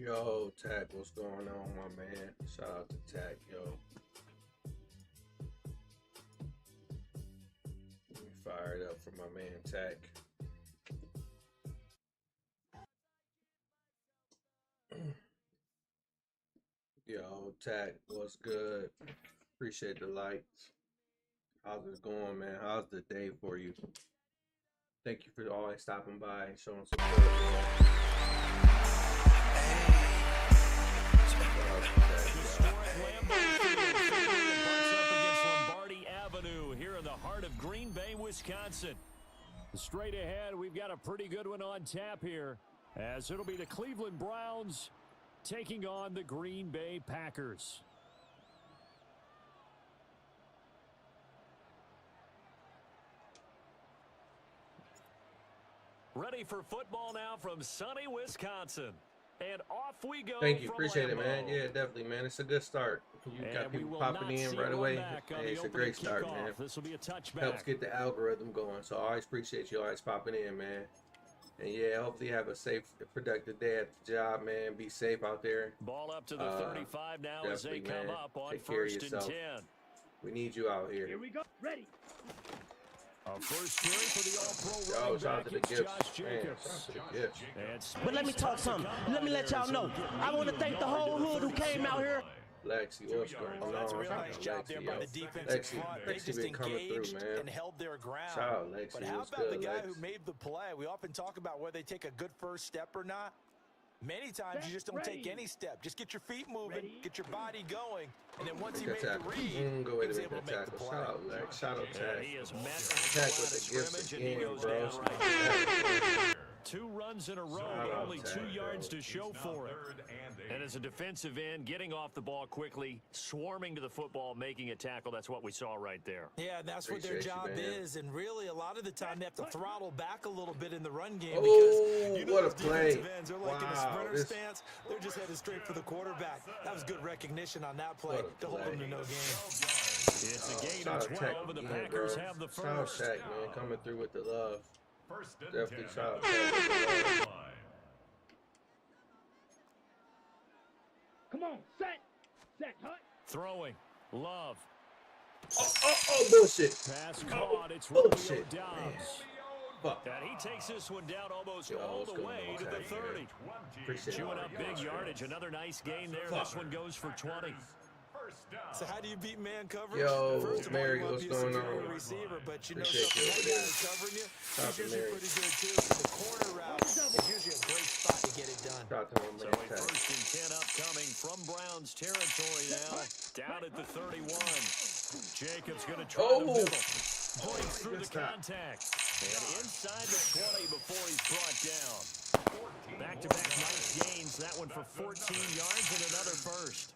Yo, Tack, what's going on, my man? Shout out to Tack, yo. Let me fire it up for my man Tack. Yo, Tack, what's good? Appreciate the likes. How's it going, man? How's the day for you? Thank you for always stopping by and showing support. Here in the heart of Green Bay, Wisconsin. Straight ahead, we've got a pretty good one on tap here, as it'll be the Cleveland Browns taking on the Green Bay Packers. Ready for football now from sunny Wisconsin. And off we go. Thank you. Appreciate it, man. Yeah, definitely, man. It's a good start. You got people popping in right away. Hey, it's a great start, man. This will be a touchback. Helps get the algorithm going. So I always appreciate you always popping in, man. And yeah, hopefully you have a safe, productive day at the job, man. Be safe out there. Ball up to the 35 now as they come up on Take care of 1st and 10. We need you out here. Here we go. Ready. First carry for the All-Pro running shout out back, to the it's Gifts. Josh Jacobs. But let me talk something. Let me let y'all know. I want to thank the whole hood who came out here. Lexi, what's going on? That's a real nice job there by the defensive front. They just engaged and held their ground. Shout out, Lexi. But how about the guy who made the play? We often talk about whether they take a good first step or not. Many times you just don't take any step. Just get your feet moving, get your body going, and then once he made the read, he was able to make the play. Shout out, Lex. Shout out, Tack. He has met Tack with the Gifts again, bro. 2 runs in a row, only 2 yards to show for it. And as a defensive end, getting off the ball quickly, swarming to the football, making a tackle, that's what we saw right there. Yeah, and that's what their job is. And really, a lot of the time, they have to throttle back a little bit in the run game because you know what a those play. defensive ends are like in a sprinter stance. They're just headed straight for the quarterback. That was good recognition on that play to hold them to no gain. It's a gain of 12, and the Packers have the first. Shout out, Tack, man, coming through with the love. Definitely shout out, Tack. Come on, set, hut. Throwing, Love. Oh, bullshit. Pass caught, it's bullshit. Dobbs. Fuck. And he takes this one down almost all the way to the 30. Chewing up big yardage. Another nice gain there. This one goes for 20. So how do you beat man coverage? Yo, First of all, Mary, you want what's to be a going superior on? receiver, but you know Appreciate something, that you. guy is covering you. He's usually Mary. pretty good too. So the corner route is usually a great spot to get it done. Shout out to my So man, a Tack. 1st and 10 upcoming from Browns territory now. Down at the 31. Jacobs going to try the middle. Breaks through the contact. And inside the 20 before he's brought down. Back-to-back nice gains. That one for 14 yards and another first.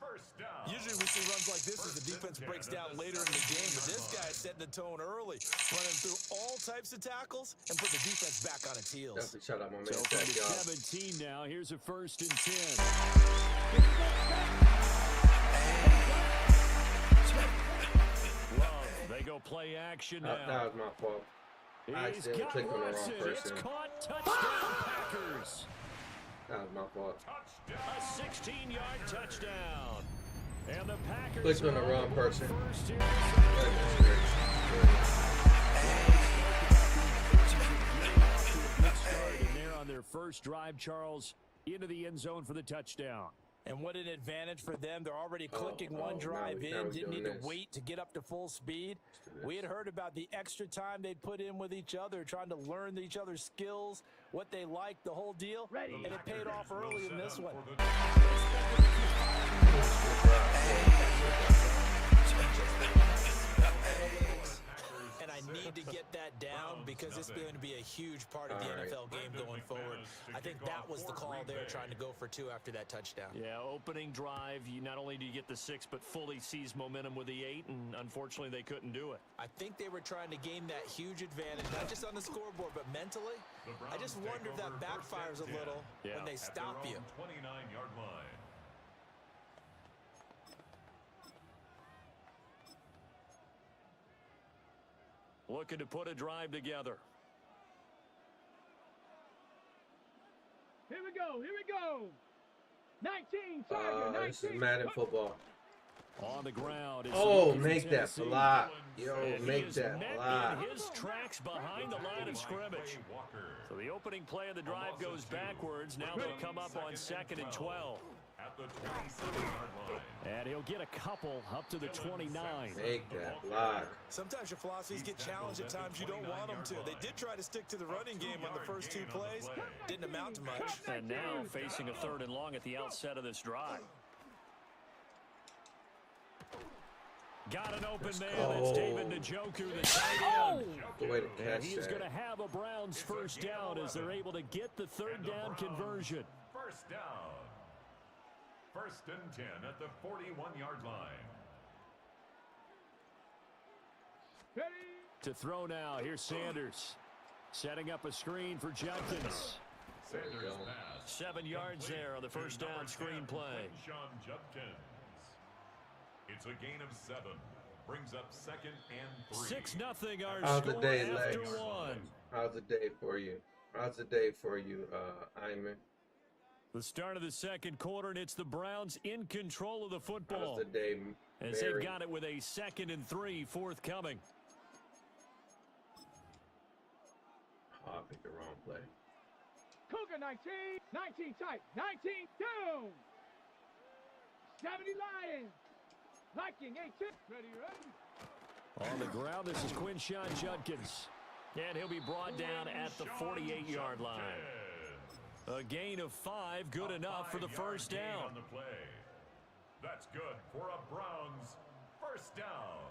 Usually we see runs like this as the defense breaks down later in the game, but this guy is setting the tone early, running through all types of tackles and put the defense back on its heels. Definitely shout out my man, So Tack, from y'all. 17 now, here's a 1st and 10. Love, they go play action now. That was my fault. I He's accidentally got clicked on the wrong Russell. It's person. caught. Touchdown, Packers. That was my fault. A 16-yard touchdown. And the Packers Clicked on the are wrong the person. first here. And they're on their first drive, Charles, into the end zone for the touchdown. And what an advantage for them. They're already clicking one drive in, didn't need to wait to get up to full speed. We had heard about the extra time they'd put in with each other, trying to learn each other's skills, what they liked, the whole deal. And it paid off early in this one. And I need to get that down because it's going to be a huge part of the NFL game going forward. I think that was the call there, trying to go for 2 after that touchdown. Yeah, opening drive, you not only do you get the 6, but fully seize momentum with the 8, and unfortunately they couldn't do it. I think they were trying to gain that huge advantage, not just on the scoreboard, but mentally. I just wonder if that backfires a little when they stop you. 29-yard line. Looking to put a drive together. Here we go. This is Madden football. On the ground. Oh, make that block. Yo, make that block. His tracks behind the line of scrimmage. So the opening play of the drive goes backwards. Now they'll come up on 2nd and 12. And he'll get a couple up to the 29. Make that block. Sometimes your philosophies get challenged at times you don't want them to. They did try to stick to the running game on the first 2 plays. Didn't amount to much. And now facing a 3rd and long at the outset of this drive. Got an open man. It's David Njoku, the tight end. Good way to catch And he's that. going to have a Browns first down as they're able to get the 3rd down conversion. First down. 1st and 10 at the 41-yard line. To throw now. Here's Sanders. Setting up a screen for Judkins. Sanders pass. 7 yards there on the first down screen play. Sean Judkins. It's a gain of 7. Brings up 2nd and 3. 6-0 our How's the score day, after Lex? 1. How's the day for you? How's the day for you, Ayman? The start of the 2nd quarter, and it's the Browns in control of the football. How's the day, As they've Mary? got it with a 2nd and 3 forthcoming. Oh, I picked the wrong play. Cougar 19 tight, 19 down. 70 Lions. Viking 18. Ready. On the ground, this is Quinshawn Judkins. And he'll be brought down at the 48-yard line. A gain of 5, good enough for the first down. On the play. That's good for a Browns first down.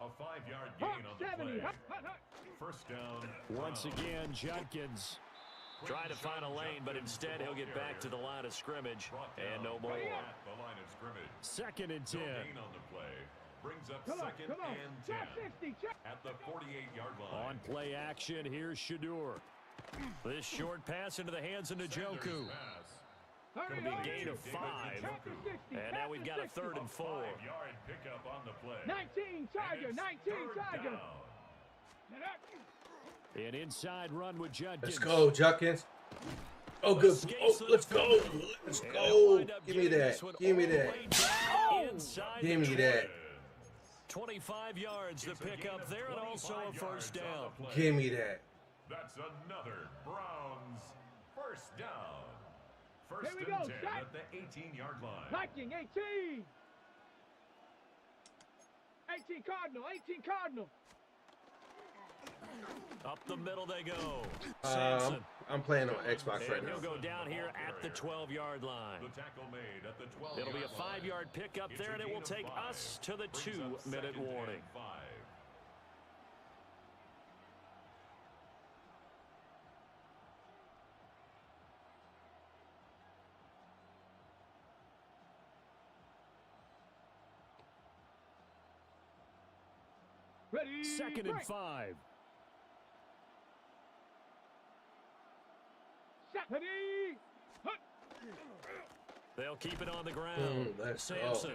A 5-yard gain on the play. First down. Once again, Judkins trying to find a lane, but instead he'll get back to the line of scrimmage and no more. At the line of scrimmage. 2nd and 10. No gain on the play. Brings up 2nd and 10 at the 48-yard line. On play action, here's Shadur. This short pass into the hands of Njoku. Going to be a gain of 5. And now we've got a 3rd and 4. 5-yard pickup on the play. 19 Tiger, 19 Tiger. An inside run with Judkins. Let's go, Judkins. Oh, good. Oh, let's go. Let's go. Give me that. Give me that. Give me that. 25 yards to pick up there, and also a first down. Give me that. That's another Browns first down. First Here we and go, 10 set. at the 18-yard line. Viking 18. 18 Cardinal, 18 Cardinal. Up the middle they go. Sampson. I'm playing on Xbox right And now. he'll go down here at the 12-yard line. The tackle made at the 12-yard It'll be a line. 5-yard pickup It's there, a and it gain will of take 5. us to the Brings up 2-minute 2nd and warning. 5. Ready. 2nd and break. 5. Set. Ready. Hut. They'll keep it on the ground. Let's go. Sampson.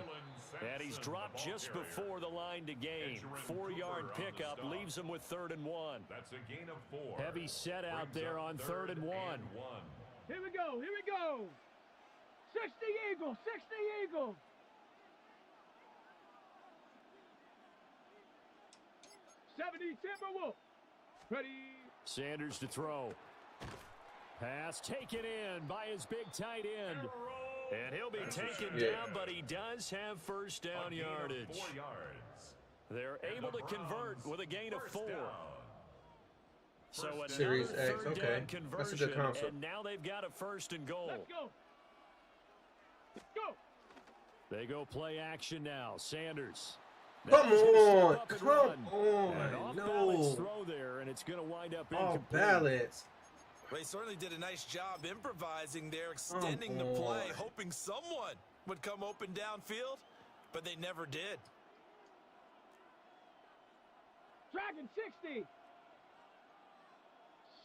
And he's dropped just before the line to gain. 4-yard pickup leaves him with 3rd and 1. That's a gain of 4. Heavy set out Brings there up on 3rd and 1. Here we go. Here we go. 60 Eagles. 60 Eagles. Timberwolf. Ready. Sanders to throw. Pass taken in by his big tight end. And he'll be taken down, but he does have first down yardage. 4 yards. They're able to convert with a gain of 4. So another Series X, 3rd okay. down That's a conversion, good console. and now they've got a 1st and goal. Let's go. Go. They go play action now. Sanders. Come Now he's gonna on. step up and Come run. An on. off-balance No. throw there, and it's going to wind up Off incomplete. balance. They certainly did a nice job improvising there, extending the play, on. hoping someone would come open downfield, but they never did. Dragon 60.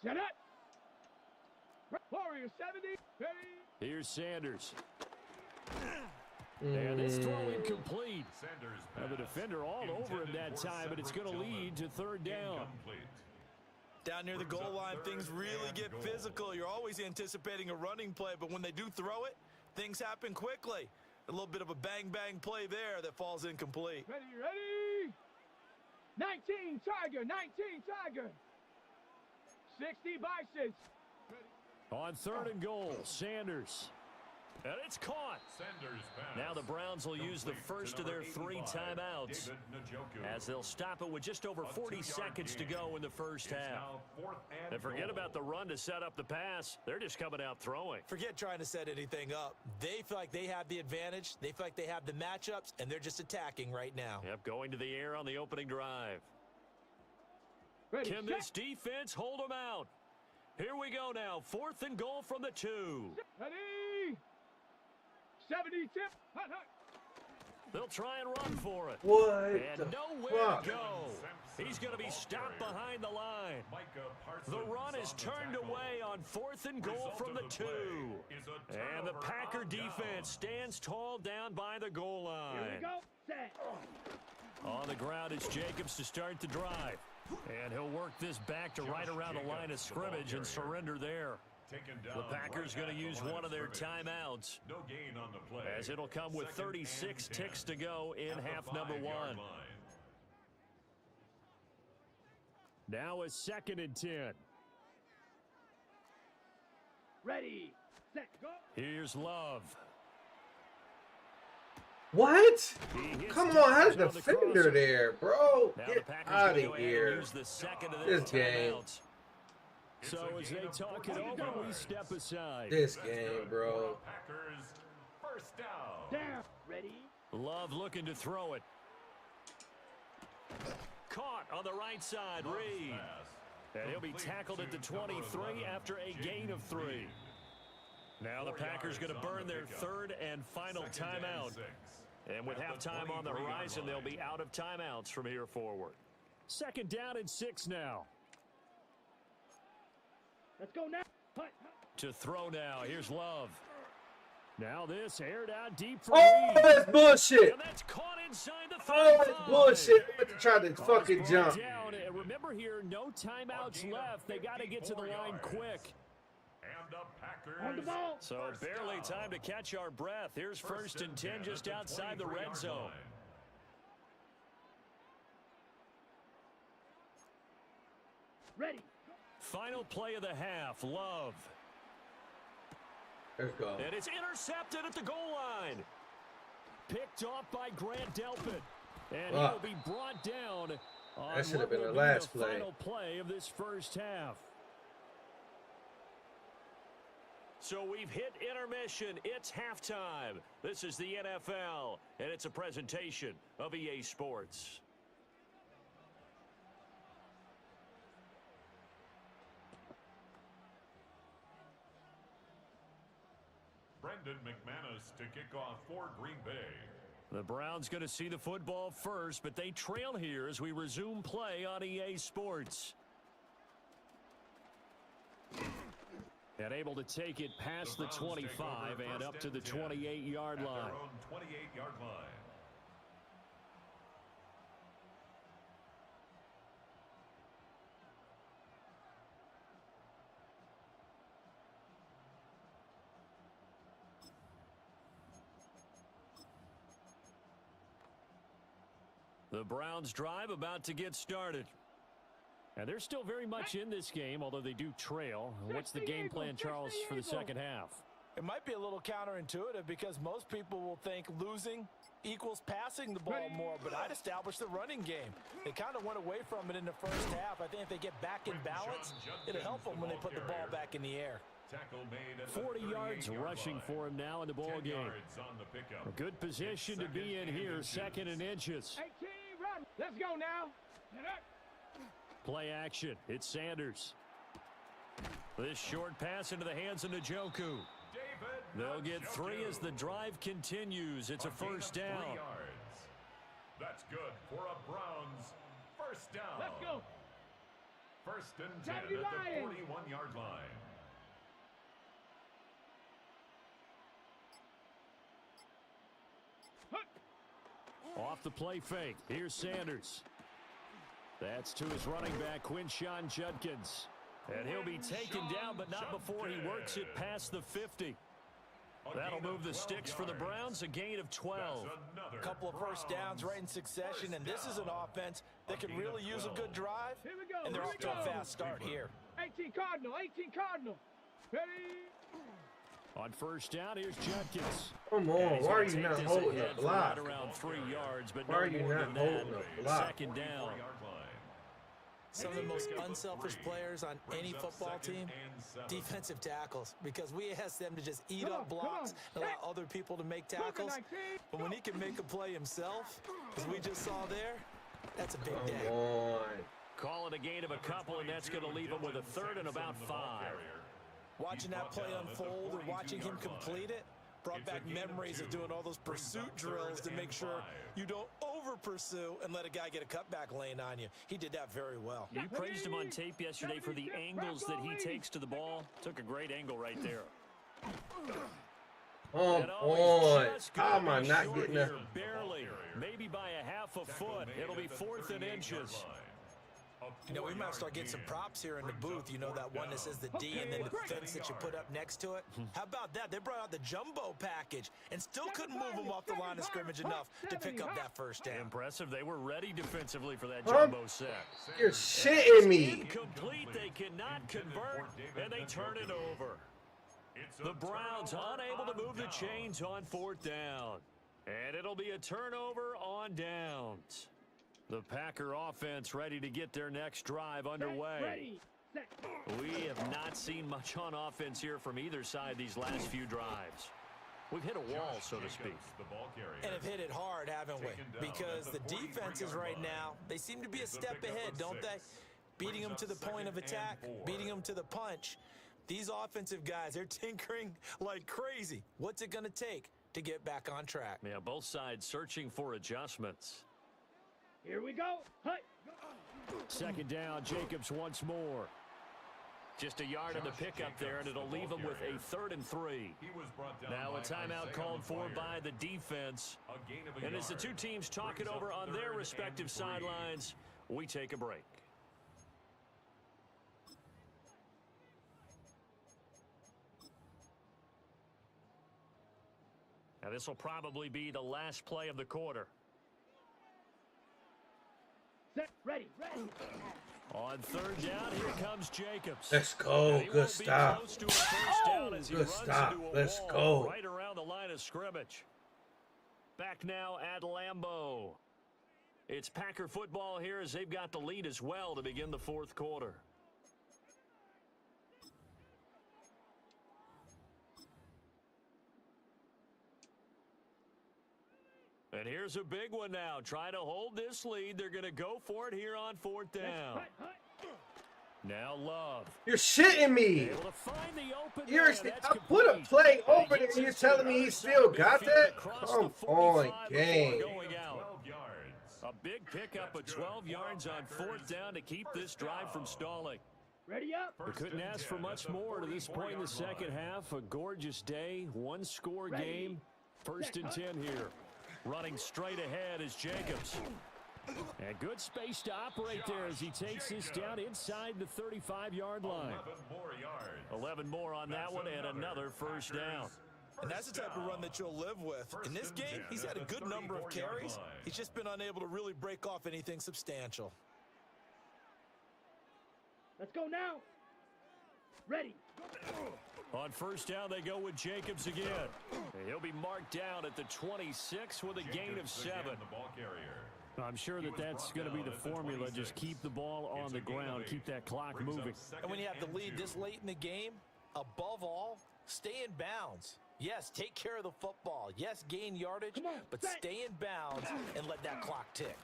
Set up. Warrior 70. Ready. Here's Sanders. And this throw incomplete. Sanders Now the defender all over him that time, but it's going to lead to 3rd down. Incomplete. Down near the goal line, things really get physical. You're always anticipating a running play, but when they do throw it, things happen quickly. A little bit of a bang-bang play there that falls incomplete. Ready? 19 Tiger, 19 Tiger. 60 Bisons. On 3rd and goal, Sanders. And it's caught. Sanders pass. Now the Browns will use the Complete first to of their number 3 85, timeouts David Njoku. as they'll stop it with just over A 40 2-yard seconds to gain. go in the first It's half. now 4th and And forget goal. about the run to set up the pass. They're just coming out throwing. Forget trying to set anything up. They feel like they have the advantage. They feel like they have the matchups, and they're just attacking right now. Yep, going to the air on the opening drive. Ready, Can this defense hold them out? Here we go now. 4th and goal from the 2. Ready? 70 tip. Hut, hut. They'll try and run for it. What And the nowhere fuck? to go. He's going to be stopped behind the line. Micah Parsons The run is on the turned tackle. away on 4th and goal Result from of the the 2. play is a And the turnover Packer on defense down. stands tall down by the goal Here we line. go. Set. On the ground is Jacobs to start the drive. And he'll work this back to right around the line of scrimmage and surrender there. Taken down The Packers right going at to the use line one of their scrimmage. timeouts No gain on the play. as it'll come with 2nd and 36 10 ticks to go in at the half number 5-yard 1. line. Now a 2nd and 10. Ready, set, go. Here's Love. What? He hits Come on, Jacobs how's the on the defender crosser. there, bro? Now the Get Packers out gonna of go ahead and here. use the second of their This game. timeouts. It's So a as gain they of talk it 14 over, we yards. step aside. This That's game, good bro. for the Packers. First down. Down. Ready. Love looking to throw it. Caught on the right side, Love's Reed. pass. And he'll be Complete tackled at to the number 23 11, after a gain of Jaden 3. Reed. Now the 4 Packers going to yards on burn the their pickup. 3rd and final 2nd and timeout. 6. And with At the halftime on the 23-yard horizon, they'll line. be out of timeouts from here forward. 2nd down and 6 now. Let's go now. Hut, hut. To throw now. Here's Love. Now this aired out deep for Oh, Reed. that's bullshit. And that's caught inside the 35. Oh, that's bullshit. They tried to fucking Ball jump. down. And remember here, no timeouts left. They got to get to the 54 line yards. quick. And the Packers. On the ball. So First barely down. time to catch our breath. Here's 1st and 10 at just the outside the red 23-yard zone. line. Ready. Final play of the half. Love. Let's go. And it's intercepted at the goal line. Picked off by Grant Delpit. And he'll Fuck. be brought down on That should have what been will the be last the play. final play of this first half. So we've hit intermission. It's halftime. This is the NFL, and it's a presentation of EA Sports. Brendan McManus to kick off for Green Bay. The Browns going to see the football first, but they trail here as we resume play on EA Sports. And able to take it past the Browns take over 25 and first up to the and 10 28-yard at line. their own 28-yard line. The Browns drive about to get started. And they're still very much in this game, although they do trail. What's the game plan, Charles, for the second half? It might be a little counterintuitive because most people will think losing equals passing the ball more, but I'd establish the running game. They kind of went away from it in the first half. I think if they get back in balance, it'll help them when they put the ball back in the air. Tackle made at the 40 yards 38-yard rushing line. for him now in the ball 10 game. yards on the pickup. A good position to be in here, 2nd and inches. 18, run. Let's go now. Set up. Play action. It's Sanders. This short pass into the hands of Njoku. David They'll get 3 as the Njoku. drive continues. It's a gain of first 3 down. yards. That's good for a Browns first down. Let's go. 1st and 10 Johnny at the Lions. 41-yard line. Off the play fake. Here's Sanders. That's to his running back, Quinshon Judkins. And he'll be taken down, but not before he works it past the 50. That'll move the sticks for the Browns, a gain of 12. A couple of first downs right in succession, and this is an offense that can really use a good drive, Here we go. and they're Here off we to a go. fast start here. 18 Cardinal. 18 Cardinal. Ready? On first down, here's Judkins. Come on, why are you not holding the block? Right around 3 yards, but Why are you not holding the block? Second down. Some of the most unselfish players on any football team, defensive tackles, because we ask them to just eat up blocks and allow other people to make tackles. But when he can make a play himself, as we just saw there, that's a big day. Come on. Call it a gain of a couple, and that's going to leave him with a third and about 5. Watching that play unfold or watching him complete it brought back memories of doing all those pursuit drills to make sure you don't over-pursue and let a guy get a cutback lane on you. He did that very well. You praised him on tape yesterday for the angles that he takes to the ball. Took a great angle right there. Come on. How am I not getting that? Barely. Maybe by a half a foot. It'll be 4th and inches. You know, we might start getting some props here in the booth. You know, that one that says the D and then the fence that you put up next to it. How about that? They brought out the jumbo package and still couldn't move them off the line of scrimmage enough to pick up that first down. Impressive. They were ready defensively for that jumbo set. You're shitting me. Incomplete. They cannot convert, and they turn it over. The Browns unable to move the chains on 4th down. And it'll be a turnover on downs. The Packer offense ready to get their next drive underway. Ready. Set. We have not seen much on offense here from either side these last few drives. We've hit a wall, so to speak. And have hit it hard, haven't we? Because the defenses right now, they seem to be a step ahead, don't they? Beating them to the point of attack, beating them to the punch. These offensive guys, they're tinkering like crazy. What's it going to take to get back on track? Yeah, both sides searching for adjustments. Here we go. Hey. Second down, Jacobs once more. Just a yard in the pickup there, and it'll leave him with a 3rd and 3. Now a timeout called for by the defense. And as the two teams talk it over on their respective sidelines, we take a break. Now this will probably be the last play of the quarter. Set. Ready. Ready. On 3rd down, here comes Jacobs. Let's go. Good stop. Good stop. Let's go. Right around the line of scrimmage. Back now at Lambeau. It's Packer football here as they've got the lead as well to begin the 4th quarter. And here's a big one now. Trying to hold this lead. They're going to go for it here on 4th down. Now Love. You're shitting me. Able to find the open You're, I put a play over there and you're telling me he still got that? Come on, game. A big pickup of 12 yards on 4th down to keep this drive from stalling. Ready up. We couldn't ask for much more to this point in the second half. A gorgeous day, one-score game. 1st and 10 here. Running straight ahead is Jacobs. And good space to operate there as he takes this down inside the 35-yard line. 11 more on that one and another first down. And that's the type of run that you'll live with. In this game, he's had a good number of carries. He's just been unable to really break off anything substantial. Let's go now. Ready. On 1st down, they go with Jacobs again. And he'll be marked down at the 26 with a gain of 7. I'm sure that that's going to be the formula. Just keep the ball on the ground, keep that clock moving. And when you have the lead this late in the game, above all, stay in bounds. Yes, take care of the football. Yes, gain yardage, but stay in bounds and let that clock tick.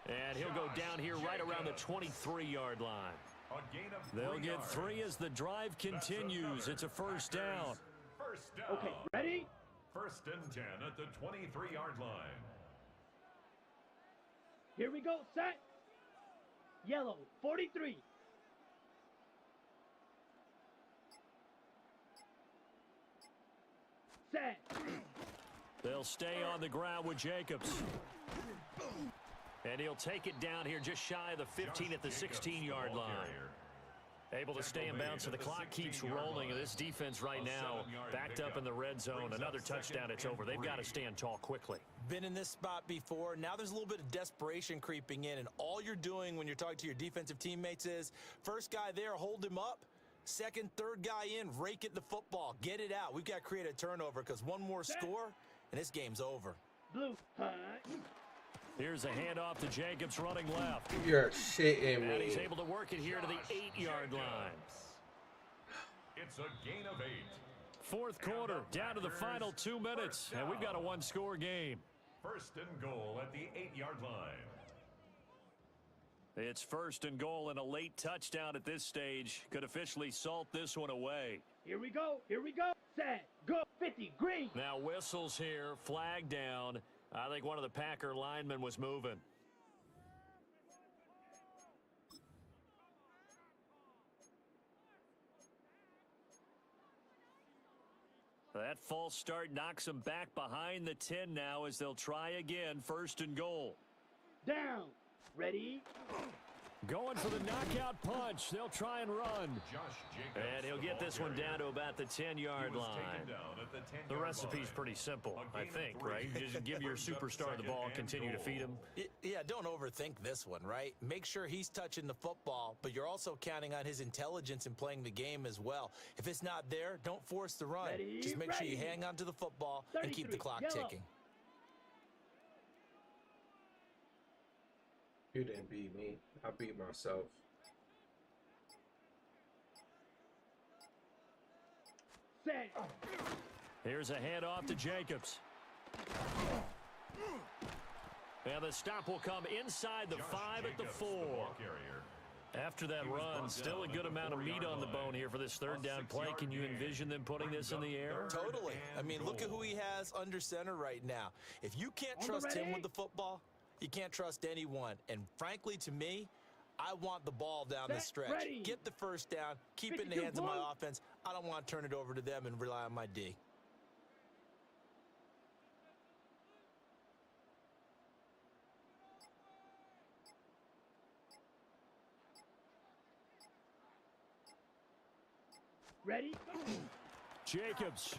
And he'll go down here right around the 23-yard line. They'll get 3 as the drive continues. It's a 1st down. Okay, ready? 1st and 10 at the 23-yard line. Here we go. Set. Yellow. 43. Set. They'll stay on the ground with Jacobs. And he'll take it down here just shy of the 15 at the 16-yard line. Able to stay in bounds, so the clock keeps rolling. And this defense right now backed up in the red zone. Another touchdown, it's over. They've got to stand tall quickly. Been in this spot before. Now there's a little bit of desperation creeping in, and all you're doing when you're talking to your defensive teammates is, first guy there, hold him up. Second, third guy in, rake at the football. Get it out. We've got to create a turnover because one more score, and this game's over. Blue. Here's a handoff to Jacobs running left. You're shitting me. And he's able to work it here to the 8-yard line. It's a gain of 8. Fourth quarter, down to the final 2 minutes, and we've got a one-score game. First and goal at the 8-yard line. It's first and goal, and a late touchdown at this stage could officially salt this one away. Here we go. Here we go. Set. Go. 50. Green. Now whistles here, flag down. I think one of the Packer linemen was moving. That false start knocks them back behind the 10 now as they'll try again, first and goal. Down. Ready. Going for the knockout punch. They'll try and run. Josh Jacobs, And he'll get this one down to about the 10-yard line. The recipe's pretty simple, I think, right? Just give your superstar the ball, continue to feed him. Yeah, don't overthink this one, right? Make sure he's touching the football, but you're also counting on his intelligence in playing the game as well. If it's not there, don't force the run. Ready, Just make sure you ready. hang on to the football and keep the 33, clock yellow. ticking. You didn't beat me. I beat myself. Set. Here's a handoff to Jacobs. And the stop will come inside the 5 at the 4. After that run, still a good amount of meat on the bone here for this third down play. Can you envision them putting this in the air? Totally. I mean, look at who he has under center right now. If you can't On the trust him ready. with the football, you can't trust anyone. And frankly, to me, I want the ball down the Set, stretch. ready. Get the first down. Keep it in the 52 hands of my points. offense. I don't want to turn it over to them and rely on my D. Ready. Jacobs.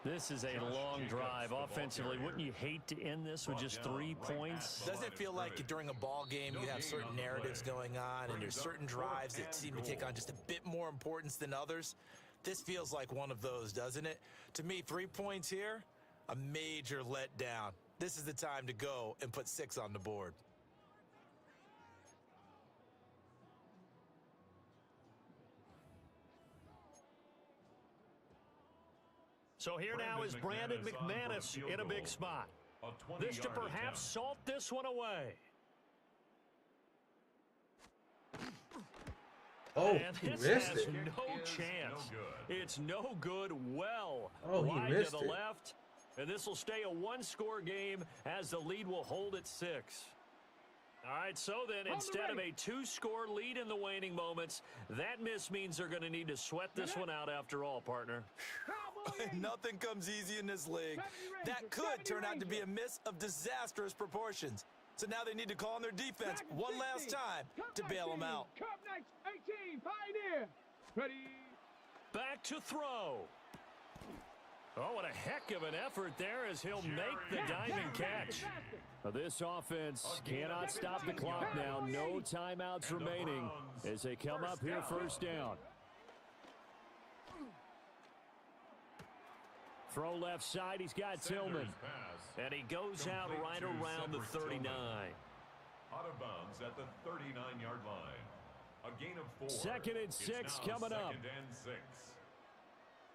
This is a long drive offensively. Wouldn't you hate to end this with just 3 points? Doesn't it feel like during a ball game you have certain narratives going on and there's certain drives that seem to take on just a bit more importance than others? This feels like one of those, doesn't it? To me, 3 points here, a major letdown. This is the time to go and put 6 on the board. So here now is Brandon McManus in a big spot. This to perhaps salt this one away. Oh, And he this missed has it. no chance. It's no good. Well, Oh, he wide missed to the it. left. And this will stay a one-score game as the lead will hold at 6. All right, so then instead of a 2-score lead in the waning moments, that miss means they're going to need to sweat this one out after all, partner. Nothing comes easy in this league. That could turn out to be a miss of disastrous proportions. So now they need to call on their defense one last time to bail them out. Cup 18. Pioneer. Ready. Back to throw. Oh, what a heck of an effort there as he'll make the diamond catch. Now, this offense cannot stop the clock now. No timeouts remaining as they come up here first down. Throw left side, he's got Tillman. And he goes out right around the 39. Out of bounds at the 39-yard line. A gain of 4. Second and It's 6 now coming up. Second and 6.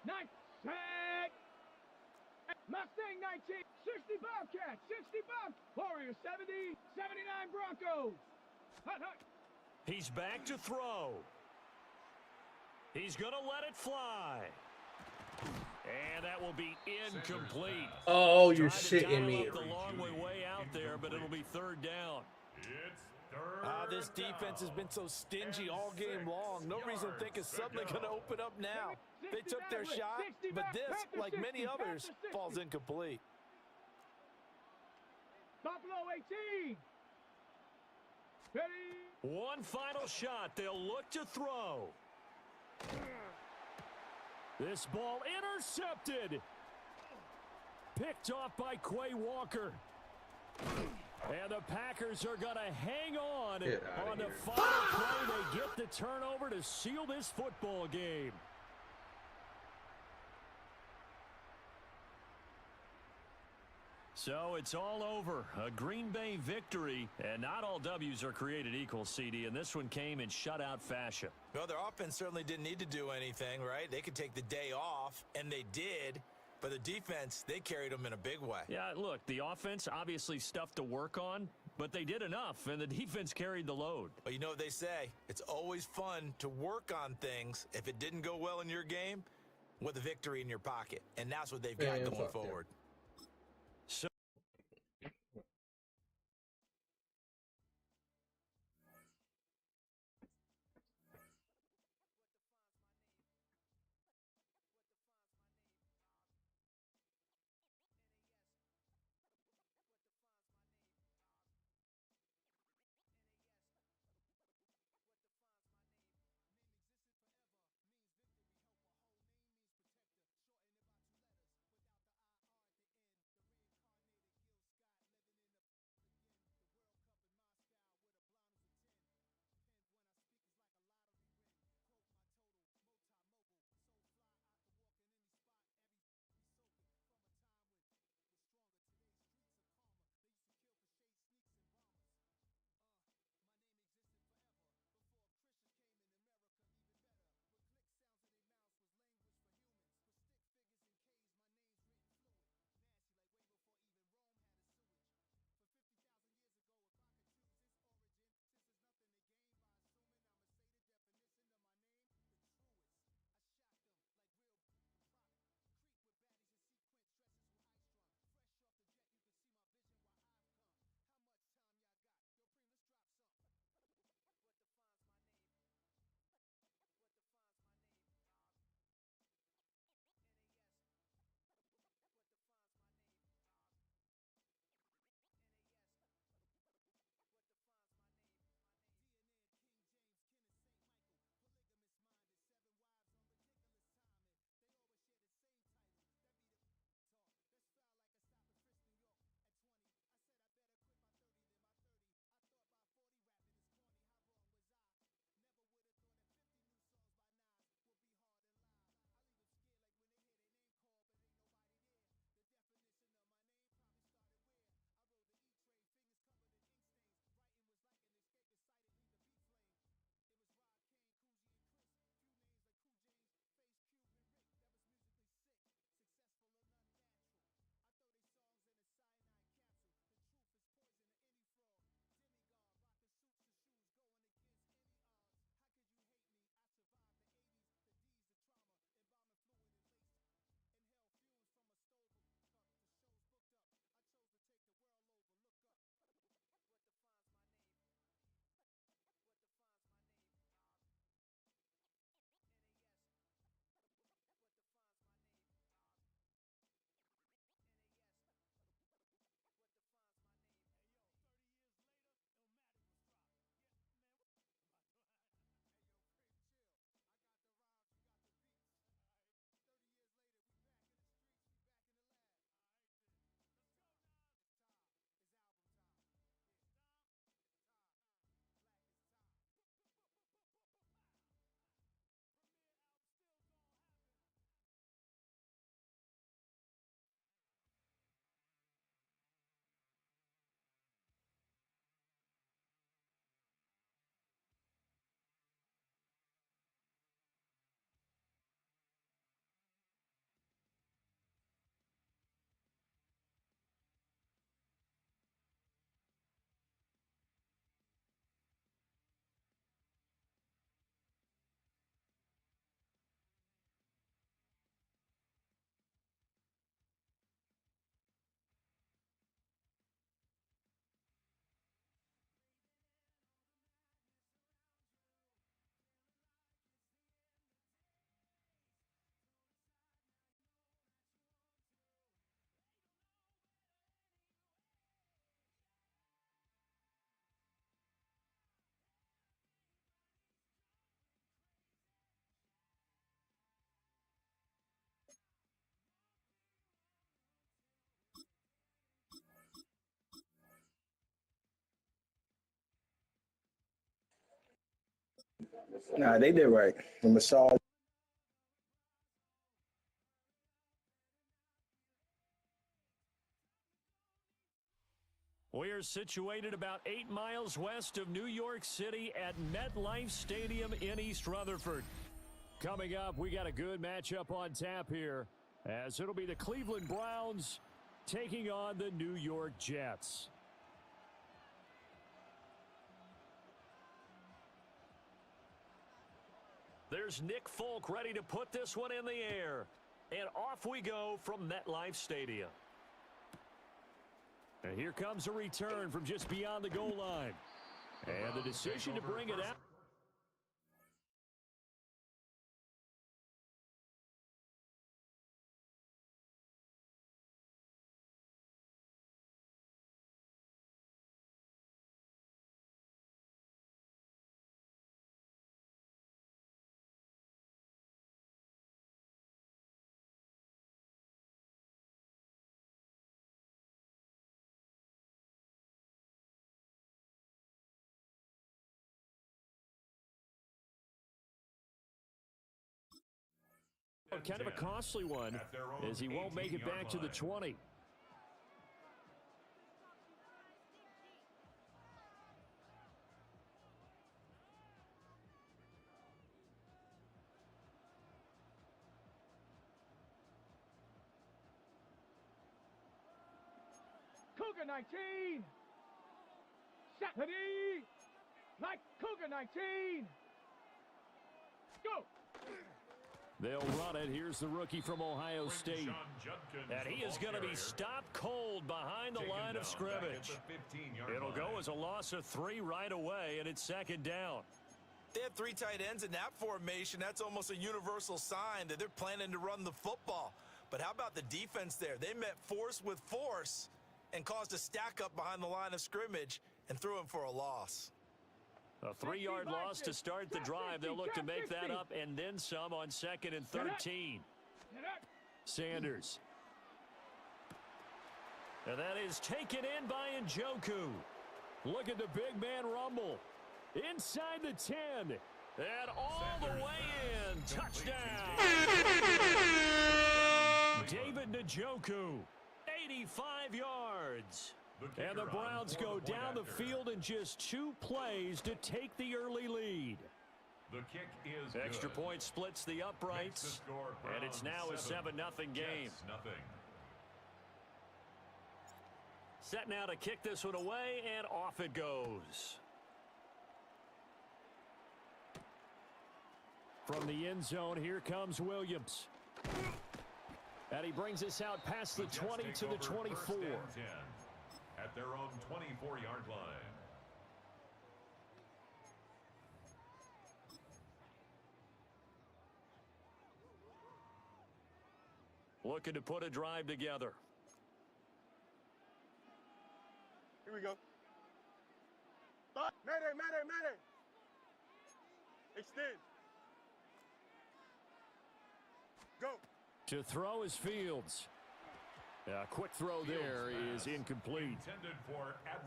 Nice. Set. Mustang 19. 60 Bobcats. 60 Bob. Warriors 70. 79 Broncos. Hut, hut. He's back to throw. He's going to let it fly. And that will be incomplete. Oh, you're Tried to shitting dial me. up the long way out there, but it'll be third down. It's third This defense has been so stingy all game long. No reason to think it's suddenly going to open up now. They took their shot, but this, like many others, falls incomplete. Buffalo 18. One final shot. They'll look to throw. This ball intercepted. Picked off by Quay Walker. And the Packers are going to hang on the final play. They get the turnover to seal this football game. So it's all over. A Green Bay victory, and not all W's are created equal, CD, and this one came in shutout fashion. Well, their offense certainly didn't need to do anything, right? They could take the day off, and they did. But the defense, they carried them in a big way. Yeah, look, the offense obviously stuff to work on, but they did enough, and the defense carried the load. Well, you know what they say. It's always fun to work on things if it didn't go well in your game with a victory in your pocket. And that's what they've got going forward. Nah, they did right. The massage. We are situated about 8 miles west of New York City at MetLife Stadium in East Rutherford. Coming up, we got a good matchup on tap here, as it'll be the Cleveland Browns taking on the New York Jets. There's Nick Folk ready to put this one in the air. And off we go from MetLife Stadium. And here comes a return from just beyond the goal line. And the decision to bring it out. Kind of a costly one, as he won't make it back to the 20. Cougar 19. Saturday. Like Cougar 19. Go. They'll run it. Here's the rookie from Ohio State. And he is going to be stopped cold behind the line of scrimmage. It'll go as a loss of 3 right away, and it's second down. They have 3 tight ends in that formation. That's almost a universal sign that they're planning to run the football. But how about the defense there? They met force with force and caused a stack up behind the line of scrimmage and threw him for a loss. A 3-yard loss to start the drive. They'll look to make that up and then some on 2nd and 13. Sanders. And that is taken in by Njoku. Look at the big man rumble. Inside the 10. And all the way in. Touchdown. David Njoku. 85 yards. And the Browns go down the field in just 2 plays to take the early lead. The kick is Extra good. point splits the uprights, and it's now a 7-0 game. Set now to kick this one away, and off it goes. From the end zone, here comes Williams. And he brings us out past the 20 to the 24. At their own 24-yard line. Looking to put a drive together. Here we go. Mayday, mayday, mayday. Extend. Go. To throw is Fields. A quick throw there is incomplete.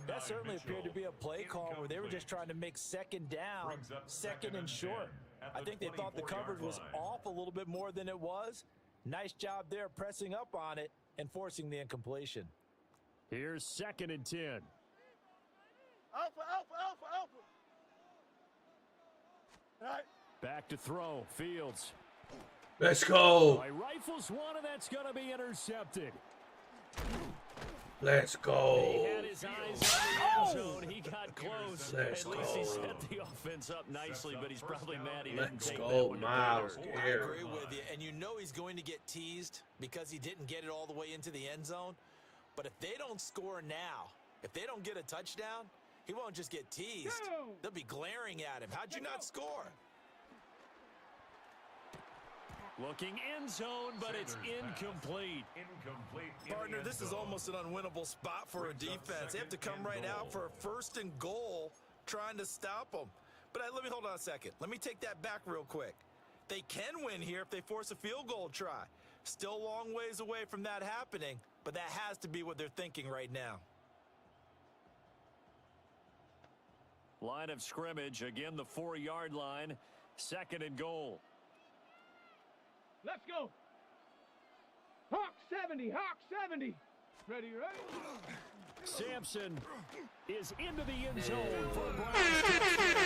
That certainly appeared to be a play call where they were just trying to make second down, second and short. I think they thought the coverage was off a little bit more than it was. Nice job there pressing up on it and forcing the incompletion. Here's 2nd and 10. Alpha, alpha, alpha, alpha. All right. Back to throw. Fields. Let's go. He rifles one, and that's going to be intercepted. Let's go. He had his eyes on the end zone. He got close. Let's At least he go. set the offense up nicely, but he's probably mad he didn't Let's take go, that one to Miles Bader. I Garrett. agree with you, and you know he's going to get teased because he didn't get it all the way into the end zone. But if they don't score now, if they don't get a touchdown, he won't just get teased. They'll be glaring at him. How'd you not score? Looking end zone, but it's incomplete. Partner, this is almost an unwinnable spot for a defense. They have to come right out for a 1st and goal trying to stop them. But let me hold on a second. Let me take that back real quick. They can win here if they force a field goal try. Still a long ways away from that happening, but that has to be what they're thinking right now. Line of scrimmage, again the 4-yard line. 2nd and goal. Let's go. Hawk 70, Hawk 70. Ready, ready? Sampson is into the end zone for a Browns touchdown.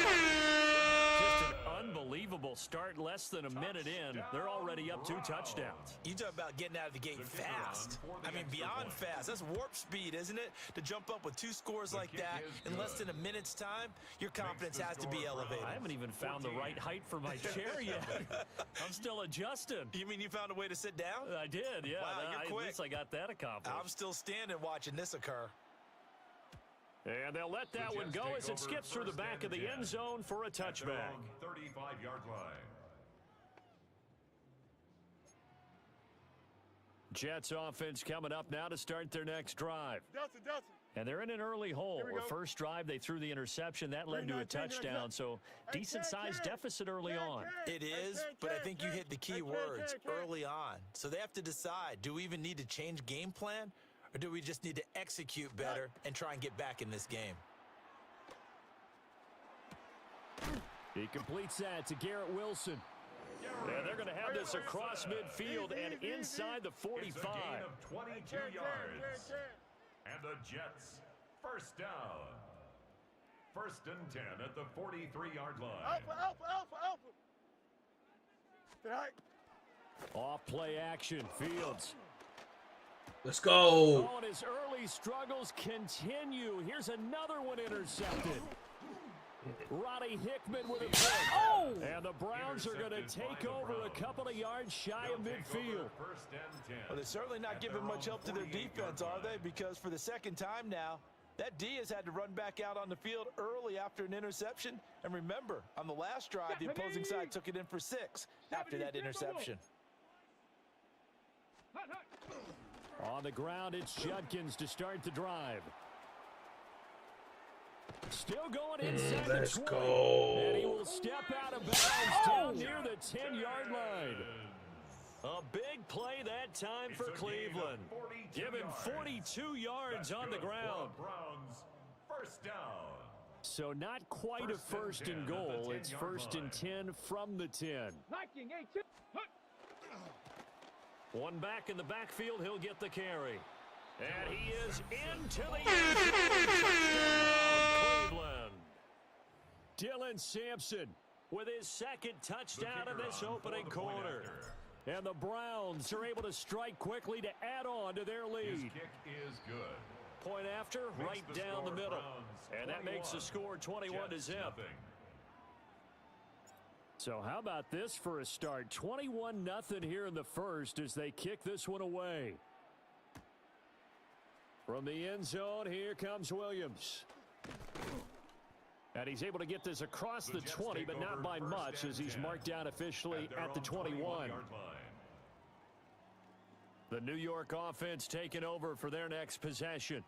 Just an unbelievable start. Less than a minute in, they're already up 2 touchdowns. You talk about getting out of the gate fast. I mean, beyond fast. That's warp speed, isn't it? To jump up with 2 scores like that in less than a minute's time, your confidence has to be elevated. I haven't even found the right height for my chair yet. I'm still adjusting. You mean you found a way to sit down? I did, yeah. Wow, you're At quick. least I got that accomplished. I'm still standing watching this occur. And they'll let that one go as it skips through the back of the end zone for a touchback. 35-yard line. Jets offense coming up now to start their next drive. Delta, Delta. And they're in an early hole. Here we Where go. first drive, they threw the interception. That led to a touchdown, so decent-sized deficit early on. It is, but I think you hit the key words early on. So they have to decide, do we even need to change game plan? Or do we just need to execute better and try and get back in this game? He completes that to Garrett Wilson. And they're going to have this across midfield and inside the 45. It's a gain of 22 yards. And the Jets, first down. 1st and 10 at the 43-yard line. Alpha, Alpha, Alpha, Alpha. Tonight. Off play action, Fields. Let's go. Oh, and his early struggles continue. Here's another one intercepted. Roddy Hickman with a pick. Oh! And the Browns are going to take over a couple of yards shy of midfield. 1st and 10. Well, they're certainly not giving much help to their defense, are they? Because for the 2nd time now, that D has had to run back out on the field early after an interception. And remember, on the last drive, the opposing side took it in for 6 after that interception. Hut, hut. On the ground, it's Judkins to start the drive. Still going inside Let's the 20. go. And he will step out of bounds down near the 10-yard line. A big play that time for Cleveland. Give him 42 yards on the ground. Browns, first down. So not quite a 1st and goal. It's 1st and 10 from the 10. Viking 8-2. Hut. One back in the backfield, he'll get the carry. And he is into the end zone. Cleveland. Dylan Sampson with his 2nd touchdown in this opening quarter. And the Browns are able to strike quickly to add on to their His lead. kick is good. Point after, right down the middle. And that makes the score 21-0. So how about this for a start? 21-0 here in the first as they kick this one away. From the end zone, here comes Williams. And he's able to get this across the 20, but not by much as he's marked down officially at the 21. The New York offense taking over for their next possession.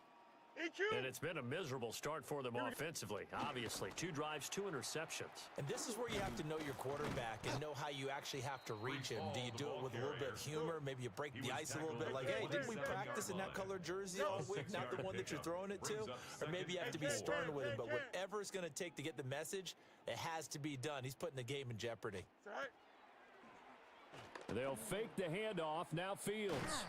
And it's been a miserable start for them offensively. Obviously, 2 drives, 2 interceptions. And this is where you have to know your quarterback and know how you actually have to reach him. Do you do it with a little bit of humor? Maybe you break the ice a little bit like, hey, didn't we practice in that colored jersey all week, not the one that you're throwing it to? Or maybe you have to be stern with him. But whatever it's going to take to get the message, it has to be done. He's putting the game in jeopardy. They'll fake the handoff. Now Fields.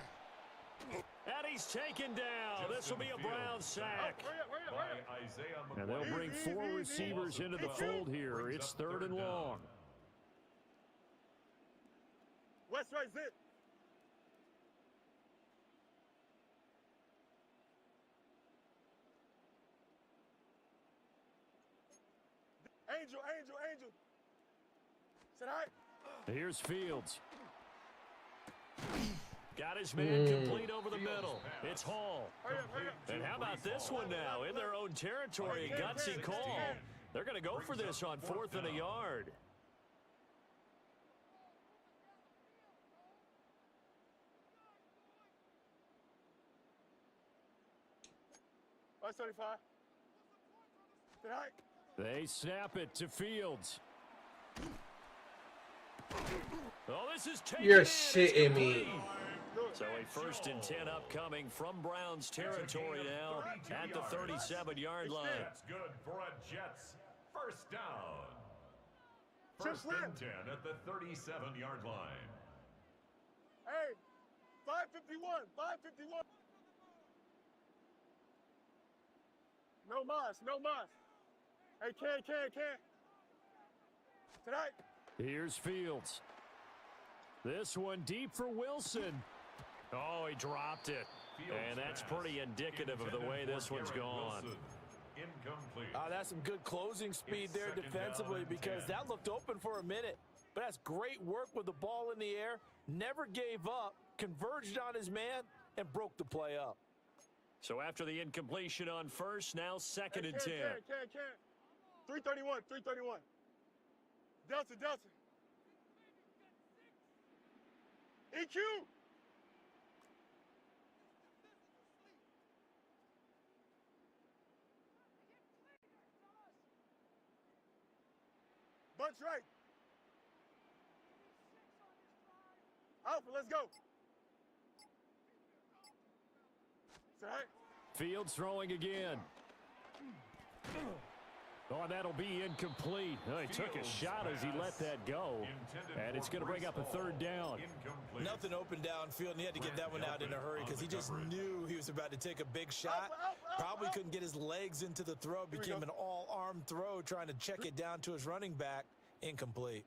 And he's taken down. This will be a Brown sack. And they'll bring 4 receivers into the fold here. It's 3rd and long. West right zip. Angel, Angel, Angel. Said hi. Here's Fields. Got his man complete over the middle. It's Hall. And how about this one now? In their own territory, a gutsy call. They're going to go for this on 4th and a yard. West 35. Said hi. They snap it to Fields. Oh, this is taken. You're in. shitting me. So a 1st and 10 upcoming from Browns territory now at the 37-yard line. That's good for a Jets First down. Chip First and slam. 10 at the 37-yard line. Hey, 551, 551. No mas, no mas. Hey, can. Tonight. Here's Fields. This one deep for Wilson. Oh, he dropped it. And that's pretty indicative of the way this one's gone. Incomplete. That's some good closing speed there defensively because that looked open for a minute. But that's great work with the ball in the air. Never gave up, converged on his man, and broke the play up. So after the incompletion on first, now second and 10. Can. 331. Delta. EQ. Bunch right. Alpha, let's go. Right. Fields throwing again. Oh, that'll be incomplete. Oh, he took a shot as he let that go. And it's going to bring up a third down. Nothing open downfield, and he had to get that one out in a hurry because he just knew he was about to take a big shot. Probably couldn't get his legs into the throw. Became an all-arm throw, trying to check it down to his running back. Incomplete.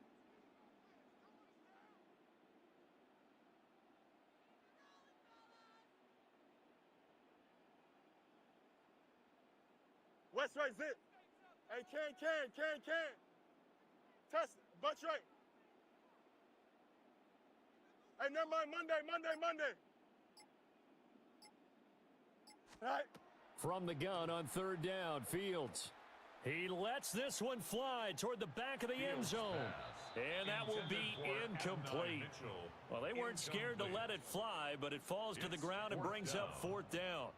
West right, zip. Hey, can. Test it. Bunch right. Hey, never mind. Monday. All right. From the gun on third down, Fields. He lets this one fly toward the back of the end zone. And that will be incomplete. Well, they weren't scared to let it fly, but it falls to the ground and brings up fourth down.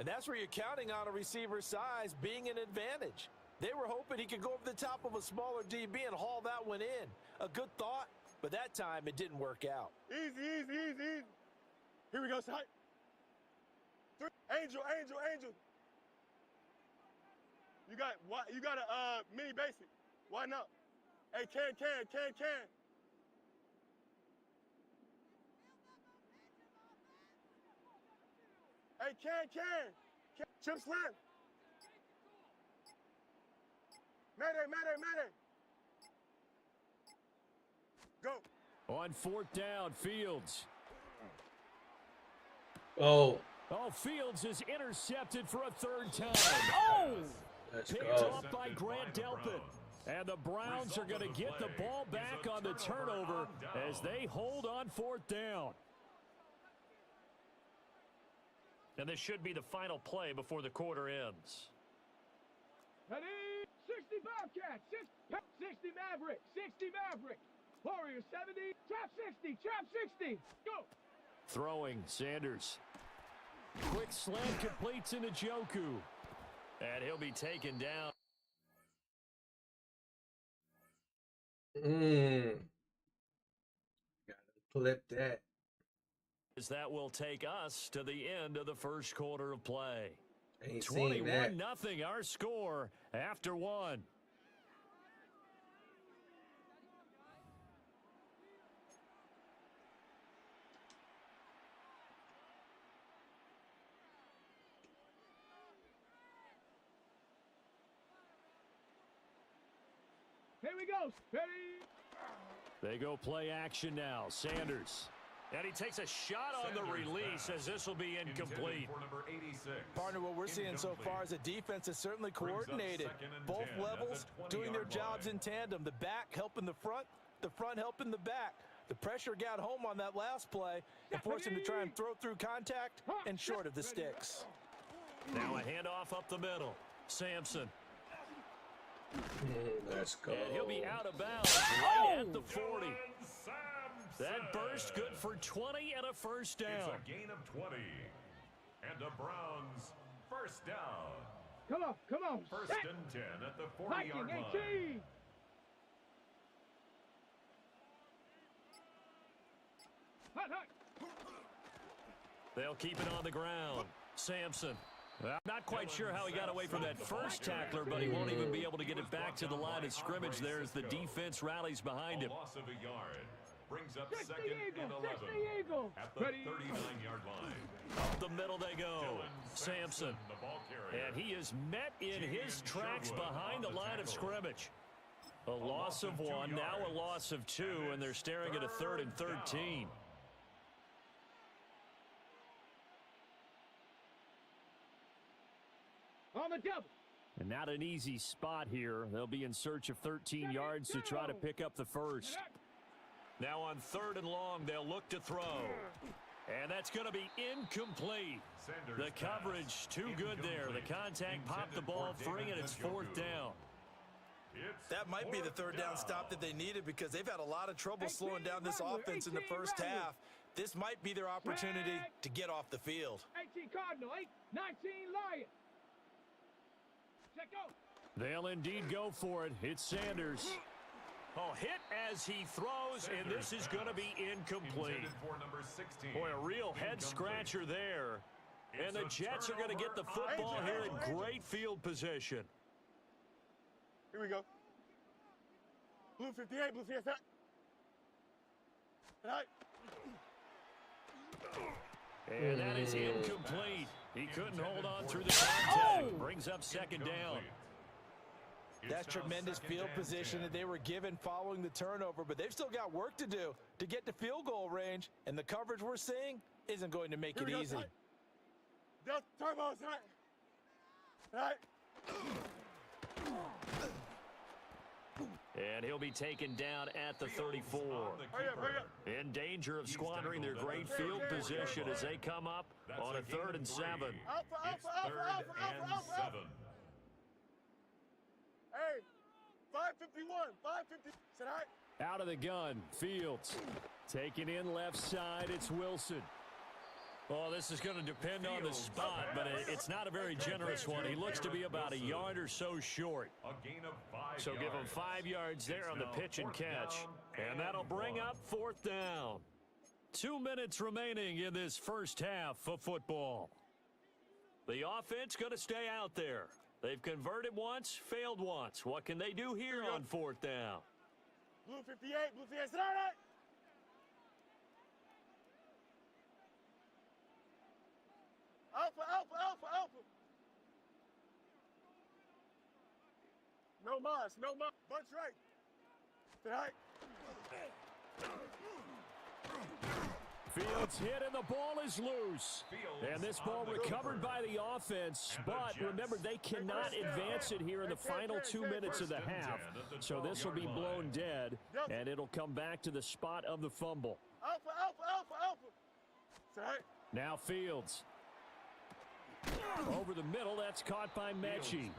And that's where you're counting on a receiver's size being an advantage. They were hoping he could go over the top of a smaller DB and haul that one in. A good thought, but that time it didn't work out. Easy. Here we go, side. Angel. You got a mini basic. Why not? Hey, can. Hey, can. Chip slam. Mayday. Go. On fourth down, Fields. Oh, Fields is intercepted for a third time. let's Picked go. off by Grant Delpit. And the Browns are going to get the ball back on the turnover as they hold on fourth down. And this should be the final play before the quarter ends. Ready? 60 Bobcats, 60 Maverick. Warriors 70, trap 60. Go. Throwing, Sanders. Quick slant completes into Njoku. And he'll be taken down. Gotta clip that. As that will take us to the end of the first quarter of play. Ain't seen that. 21-0 our score after one. Here we go. Ready? They go play action now. Sanders. And he takes a shot on the release as this will be incomplete. For number 86. Partner, what we're seeing so far is a defense that's certainly coordinated. Both levels doing their jobs in tandem. The back helping the front helping the back. The pressure got home on that last play and forced him to try and throw through contact and short of the sticks. Now a handoff up the middle. Sampson. Let's go. And he'll be out of bounds right at the 40. That burst good for 20 and a first down. It's a gain of 20. And the Browns first down. Come on. First Set. and 10 at the Viking 40-yard line. 18. Hut. They'll keep it on the ground. Sampson. Well, not quite sure how he got away from that first tackler, but he won't even be able to get it back to the line of scrimmage there as the defense rallies behind him. A loss of a yard. Brings up 60 second Eagle, and 11 60 Eagle. at the 39-yard line. Up the middle they go. Sampson. The ball carrier. And he is met in his tracks behind the line of scrimmage. A loss of 1, now a loss of 2, and they're staring at a 3rd and 13. On the double. And not an easy spot here. They'll be in search of 13 yards to try to pick up the first. Now on 3rd and long, they'll look to throw. And that's going to be incomplete. The coverage too good there. The contact popped the ball free, and it's 4th down. That might be the 3rd down stop that they needed because they've had a lot of trouble slowing down this offense in the first half. This might be their opportunity to get off the field. 18 Cardinal, 19 Lion. Check out. They'll indeed go for it. It's Sanders. Oh, hit as he throws, and this is going to be incomplete. Boy, a real head-scratcher there. And the Jets are going to get the football here in great field position. Here we go. Blue 58, blue 58. Right. And that is incomplete. He couldn't hold on through the contact. Brings up 2nd down. That's tremendous field position that they were given following the turnover, but they've still got work to do to get to field goal range, and the coverage we're seeing isn't going to make it easy. Just turbos, right? And he'll be taken down at the 34. In danger of squandering their great field position as they come up on a 3rd and 7. Alpha, 7. Hey, 551, 550. Sit high. Out of the gun, Fields. Taking in left side, it's Wilson. Well, this is going to depend on the spot, but it's not a very generous one. He looks to be about a yard or so short. A gain of 5 So give him 5 yards there on the pitch and catch. And that'll bring up 4th down. 2 minutes remaining in this first half of football. The offense going to stay out there. They've converted once, failed once. What can they do here on 4th down? Blue 58, blue 58. Sit right. Alpha. No mas. Bunch right. Sit high. Fields hit and the ball is loose. And this ball recovered by the offense, but remember they cannot advance it here in the final 2 minutes of the half. So this will be blown dead, and it'll come back to the spot of the fumble. Alpha. Sit high. Now Fields. Over the middle, that's caught by Mechie.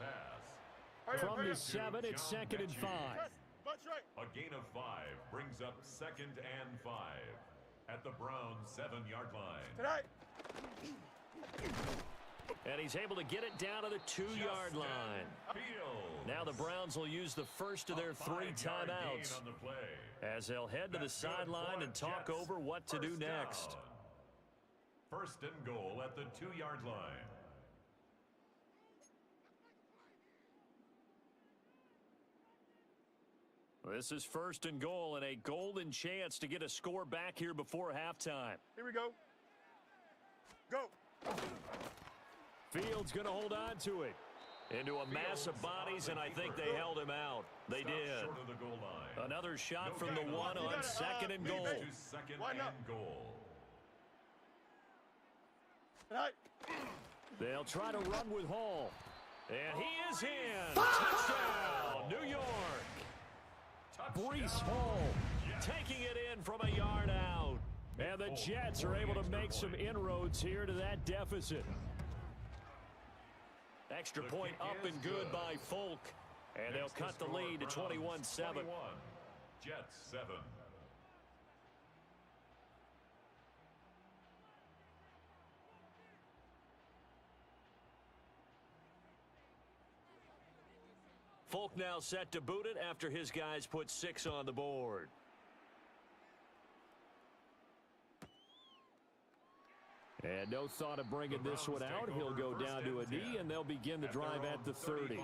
From the 7, it's 2nd and 5. Bunch right. A gain of 5 brings up 2nd and 5 at the Browns' 7-yard line. Tonight. And he's able to get it down to the 2-yard line. Now the Browns will use the first of their 3 timeouts as they'll head to the sideline and talk over what to do next. 1st and goal at the 2-yard line. This is 1st and goal and a golden chance to get a score back here before halftime. Here we go. Go. Fields going to hold on to it. Into a mass of bodies, and I think they held him out. They did. Short of the goal line. Another shot from the 1 on 2nd and goal. 2nd and goal. Tonight. They'll try to run with Hall. And he is in. Touchdown, New York. Breece Hall taking it in from a yard out. And the Jets are able to make some inroads here to that deficit. Extra point up and good by Folk. And they'll cut the lead to 21-7. Jets 7. Folk now set to boot it after his guys put 6 on the board. And no thought of bringing this one out. He'll go down to a knee, and they'll begin the drive at the 30.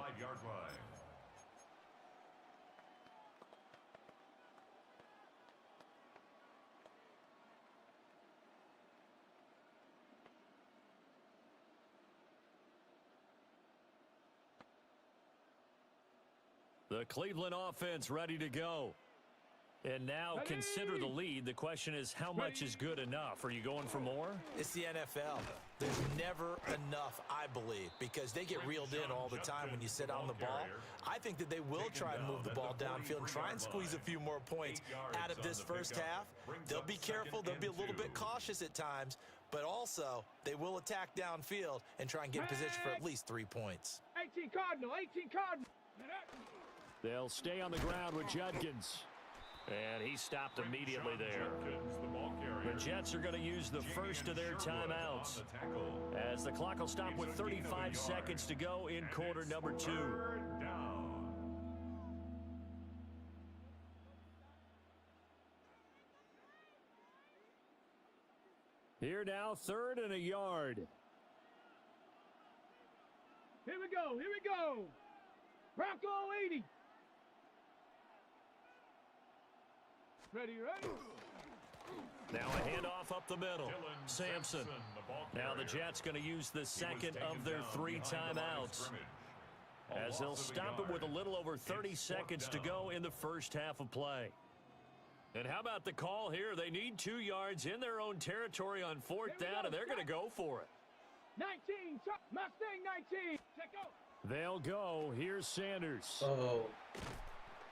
The Cleveland offense ready to go. And now consider the lead. The question is, how much is good enough? Are you going for more? It's the NFL. There's never enough, I believe, because they get reeled in all the time when you sit on the ball. I think that they will try and move the ball downfield and try and squeeze a few more points out of this first half. They'll be careful. They'll be a little bit cautious at times, but also they will attack downfield and try and get in position for at least 3 points. 18 Cardinal, 18 Cardinal. They'll stay on the ground with Judkins. And he stopped immediately there. The Jets are going to use the first of their timeouts as the clock will stop with 35 seconds to go in quarter number 2. Here now, 3rd and a yard. Here we go, here we go. Bronco 80. Ready, ready. Now a handoff up the middle. Sampson. Now the Jets going to use the second of their 3 timeouts as they'll stop it with a little over 30 seconds to go in the first half of play. And how about the call here? They need 2 yards in their own territory on 4th down, and they're going to go for it. 19, Mustang 19. Check out. They'll go. Here's Sanders. Oh.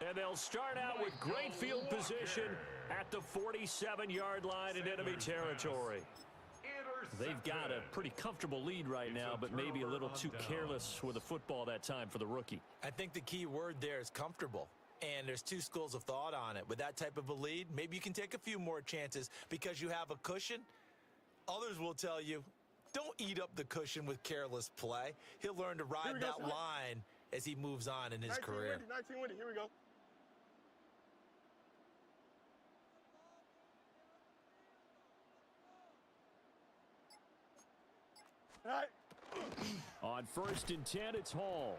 And they'll start out with great field position at the 47-yard line in enemy territory. They've got a pretty comfortable lead right now, but maybe a little too careless with the football that time for the rookie. I think the key word there is comfortable. And there's 2 schools of thought on it. With that type of a lead, maybe you can take a few more chances because you have a cushion. Others will tell you, don't eat up the cushion with careless play. He'll learn to ride that line as he moves on in his career. 19 Windy, here we go. All right. On 1st and 10, it's Hall.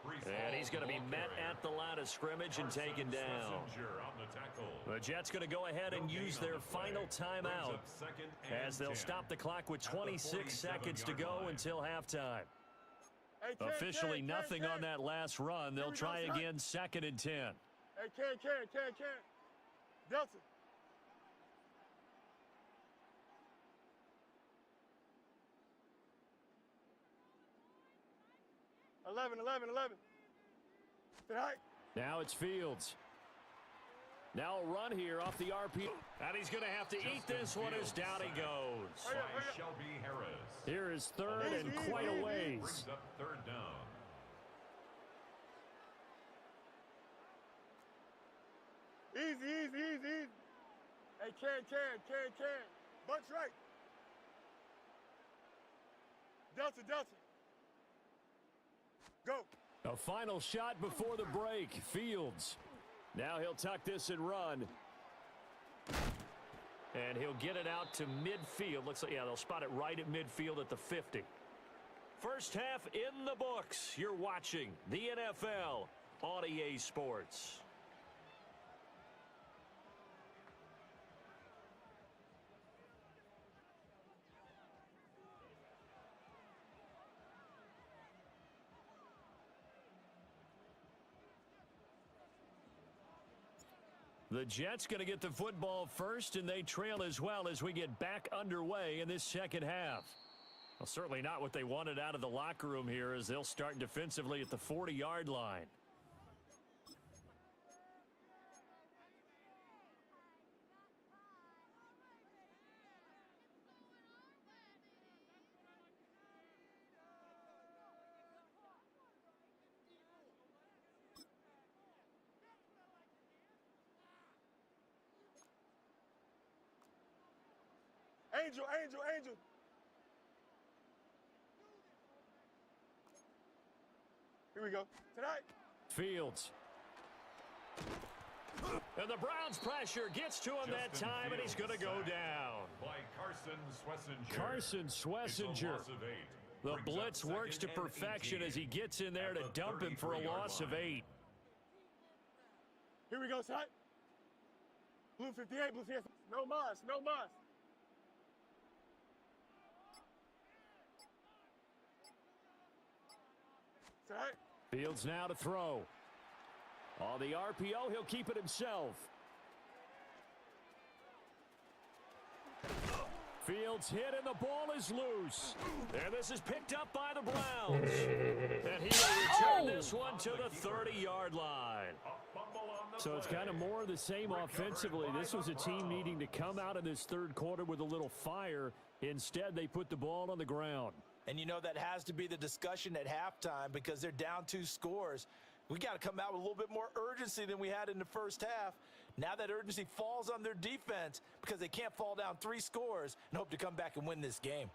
And he's going to be met at the line of scrimmage and taken down. The Jets going to go ahead and use their final timeout as they'll stop the clock with 26 seconds to go until halftime. Officially nothing on that last run. They'll try again 2nd and 10. Hey, can. Delta. Eleven. Now it's Fields. Now a run here off the RP. And he's going to have to eat this one as down he goes. Shelby Harris. Here is 3rd and quite a ways. Brings up 3rd down. Easy. Hey, can. Bunch right. Delta. Go. A final shot before the break. Fields. Now he'll tuck this and run. And he'll get it out to midfield. Looks like, yeah, they'll spot it right at midfield at the 50. First half in the books. You're watching the NFL on EA Sports. The Jets going to get the football first, and they trail as well as we get back underway in this second half. Well, certainly not what they wanted out of the locker room here as they'll start defensively at the 40-yard line. Angel. Here we go. Tonight. Fields. And the Browns pressure gets to him that time, and he's going to go down. By Carson Schlesinger. Carson Schlesinger. The blitz works to perfection as he gets in there to dump him for a loss of 8. Here we go, side. Blue 58, blue 58. No mas, no mas. Side. Fields now to throw. On the RPO, he'll keep it himself. Fields hit and the ball is loose. And this is picked up by the Browns. And he will return this one to the 30-yard line. So it's kind of more of the same offensively. This was a team needing to come out of this third quarter with a little fire. Instead, they put the ball on the ground. And you know that has to be the discussion at halftime because they're down 2 scores. We got to come out with a little bit more urgency than we had in the first half. Now that urgency falls on their defense because they can't fall down 3 scores and hope to come back and win this game.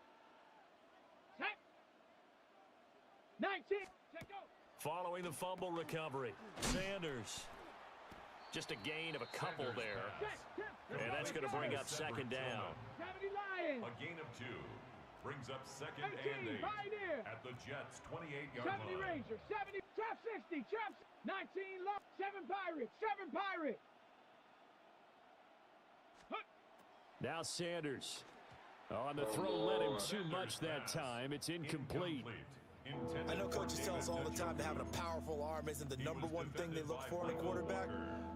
19, check go. Following the fumble recovery, Sanders. Just a gain of a couple there. And that's going to bring up second down. 70 Lions. A gain of 2. Brings up second 18, and 8 right here. at the Jets' 28-yard 70 line. Rangers, 70, trap 60, trap 19, low, 7 Pirates, 7 Pirates. Now Sanders. On the throw, led him too much that time. It's incomplete. I know coaches tell us all the time that having a powerful arm isn't the number one thing they look for in a quarterback.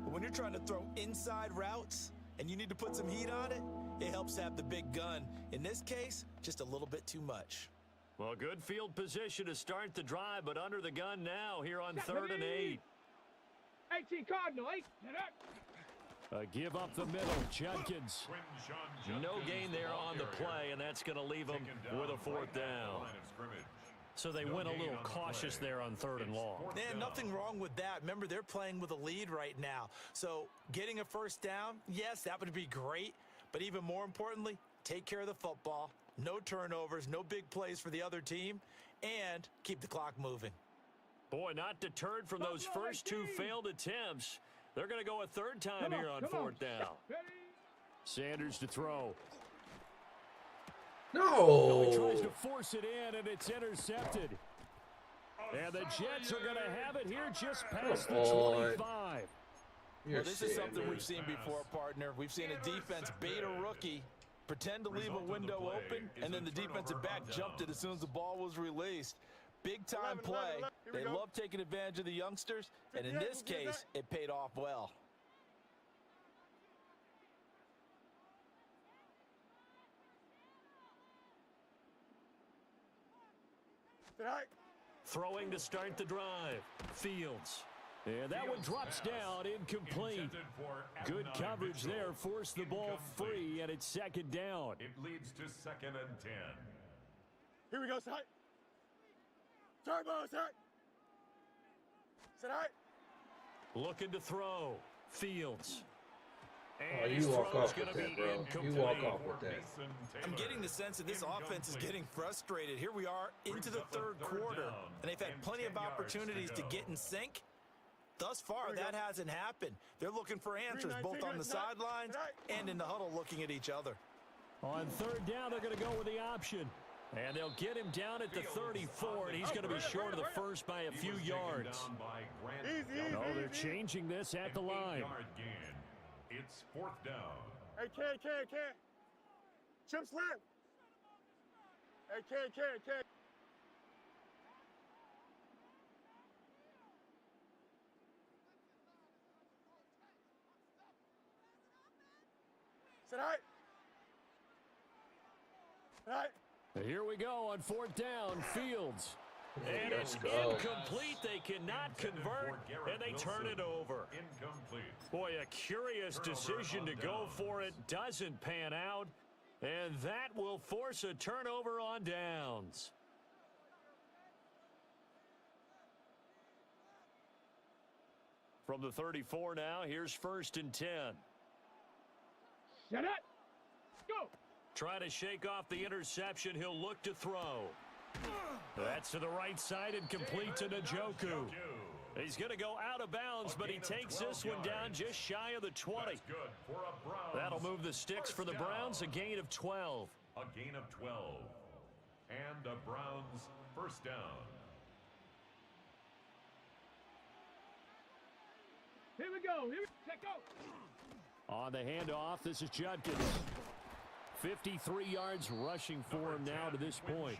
But when you're trying to throw inside routes and you need to put some heat on it, it helps to have the big gun. In this case, just a little bit too much. Well, good field position to start the drive, but under the gun now here on 3rd and 8. 18 Cardinal, 8. A give up the middle, Judkins. No gain there on the play, and that's going to leave them with a 4th down. So they went a little cautious there on 3rd and long. Man, nothing wrong with that. Remember, they're playing with a lead right now. So getting a 1st down, yes, that would be great. But even more importantly, take care of the football. No turnovers, no big plays for the other team, and keep the clock moving. Boy, not deterred from those first 2 failed attempts. They're going to go a 3rd time here on 4th down. Sanders to throw. No! He tries to force it in, and it's intercepted. And the Jets are going to have it here just past the 25. Well, this is something we've seen before, partner. We've seen a defense bait a rookie, pretend to leave a window open, and then the defensive back jumped it as soon as the ball was released. Big-time play. They love taking advantage of the youngsters, and in this case, it paid off well. Throwing to start the drive. Fields. And that one drops down, incomplete. Good coverage there, forced the ball free, and it's 2nd down. It leads to 2nd and 10. Here we go, side. Turbo, side. Side. Looking to throw. Fields. Oh, you walk off with that, bro. You walk off with that. I'm getting the sense that this offense is getting frustrated. Here we are into the 3rd quarter, and they've had plenty of opportunities to get in sync. Thus far, that hasn't happened. They're looking for answers both on the sidelines and in the huddle looking at each other. On 3rd down, they're going to go with the option. And they'll get him down at the 34, and he's going to be short of the first by a few yards. Oh, they're changing this at the line. It's 4th down. Hey, can. Chip slam. Hey, can. Sit high. Right. Here we go on 4th down. Fields. And it's incomplete. They cannot convert, and they turn it over. Incomplete. Boy, a curious decision to go for it. Doesn't pan out, and that will force a turnover on downs. From the 34 now, here's 1st and 10. Set it. Go. Try to shake off the interception. He'll look to throw. That's to the right side and complete to Njoku. He's going to go out of bounds, but he takes this one down just shy of the 20. That's good for a Browns. That'll move the sticks for the Browns, a gain of 12. A gain of 12. And a Browns first down. Here we go. Check out. On the handoff, this is Judkins. 53 yards rushing for him now to this point.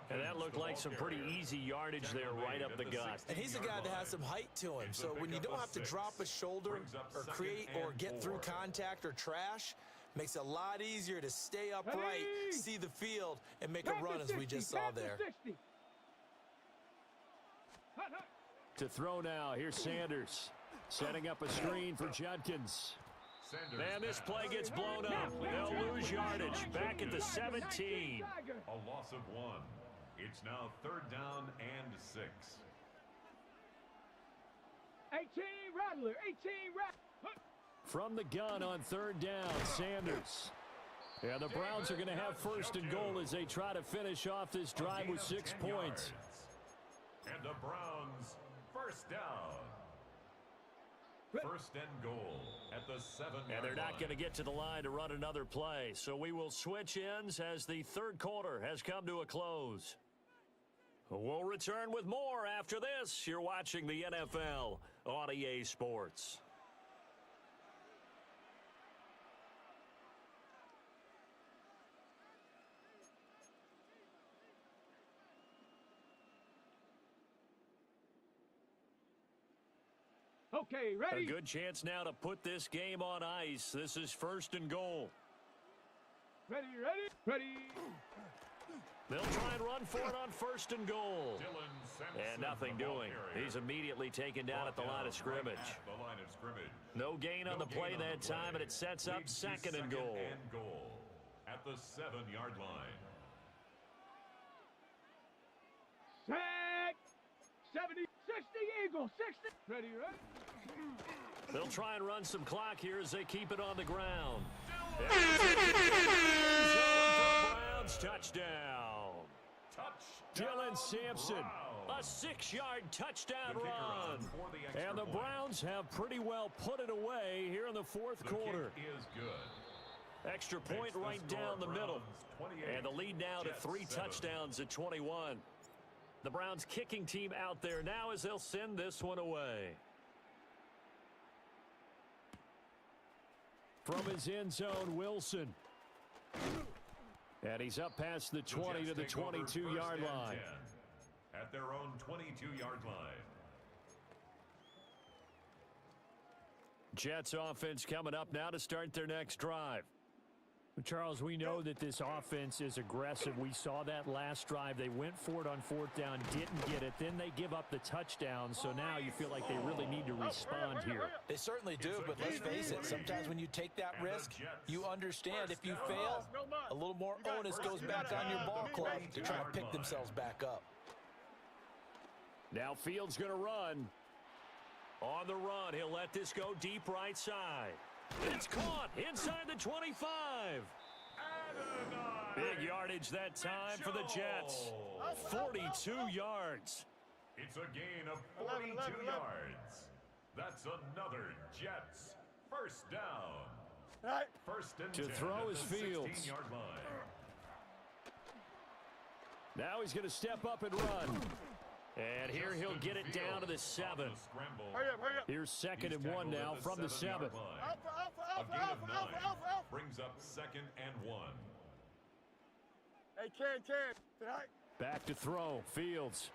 And that looked like some pretty easy yardage there right up the gut. And he's a guy that has some height to him. So when you don't have to drop a shoulder or create or get through contact or trash, makes it a lot easier to stay upright, see the field, and make a run as we just saw there. To throw now, here's Sanders. Setting up a screen for Judkins. And this play gets blown up. They'll lose yardage. Back at the 17. A loss of 1. It's now 3rd down and 6. 18 Rattler. 18 Rattler. From the gun on 3rd down, Sanders. And the Browns are going to have 1st and goal as they try to finish off this drive with 6 points. And the Browns first down. 1st and goal at the 7-yard line. And they're not going to get to the line to run another play. So we will switch ends as the 3rd quarter has come to a close. We'll return with more after this. You're watching the NFL on EA Sports. Okay, ready? A good chance now to put this game on ice. This is 1st and goal. Ready. They'll try and run for it on 1st and goal. And nothing doing. He's immediately taken down at the line of scrimmage. No gain on the play that time, and it sets up 2nd and goal. At the 7-yard line. Set. 70, 60 Eagles, 60. Ready. They'll try and run some clock here as they keep it on the ground. Browns touchdown. Dylan Sampson, a 6-yard touchdown run. And the Browns have pretty well put it away here in the 4th quarter. Is good. Extra point right down the middle. And the lead now to 3 touchdowns at 21. The Browns kicking team out there now as they'll send this one away. From his end zone, Wilson. And he's up past the 20 to the 22-yard line. At their own 22-yard line. Jets offense coming up now to start their next drive. Charles, we know that this offense is aggressive. We saw that last drive. They went for it on 4th down, didn't get it. Then they give up the touchdown. So now you feel like they really need to respond here. They certainly do, but let's face it. Sometimes when you take that risk, you understand if you fail, a little more onus goes back on your ball club to try to pick themselves back up. Now Fields going to run. On the run, he'll let this go deep right side. It's caught inside the 25. Big yardage that time for the Jets. 42 yards. It's a gain of 42 yards. That's another Jets first down. 1st and 10 to throw his Fields. 16-yard line. Now he's going to step up and run. And here he'll get it down to the 7. Hurry up. Here's 2nd and 1 now from the 7. A gain of 9 brings up 2nd and 1. Hey, Can. Back to throw. Fields.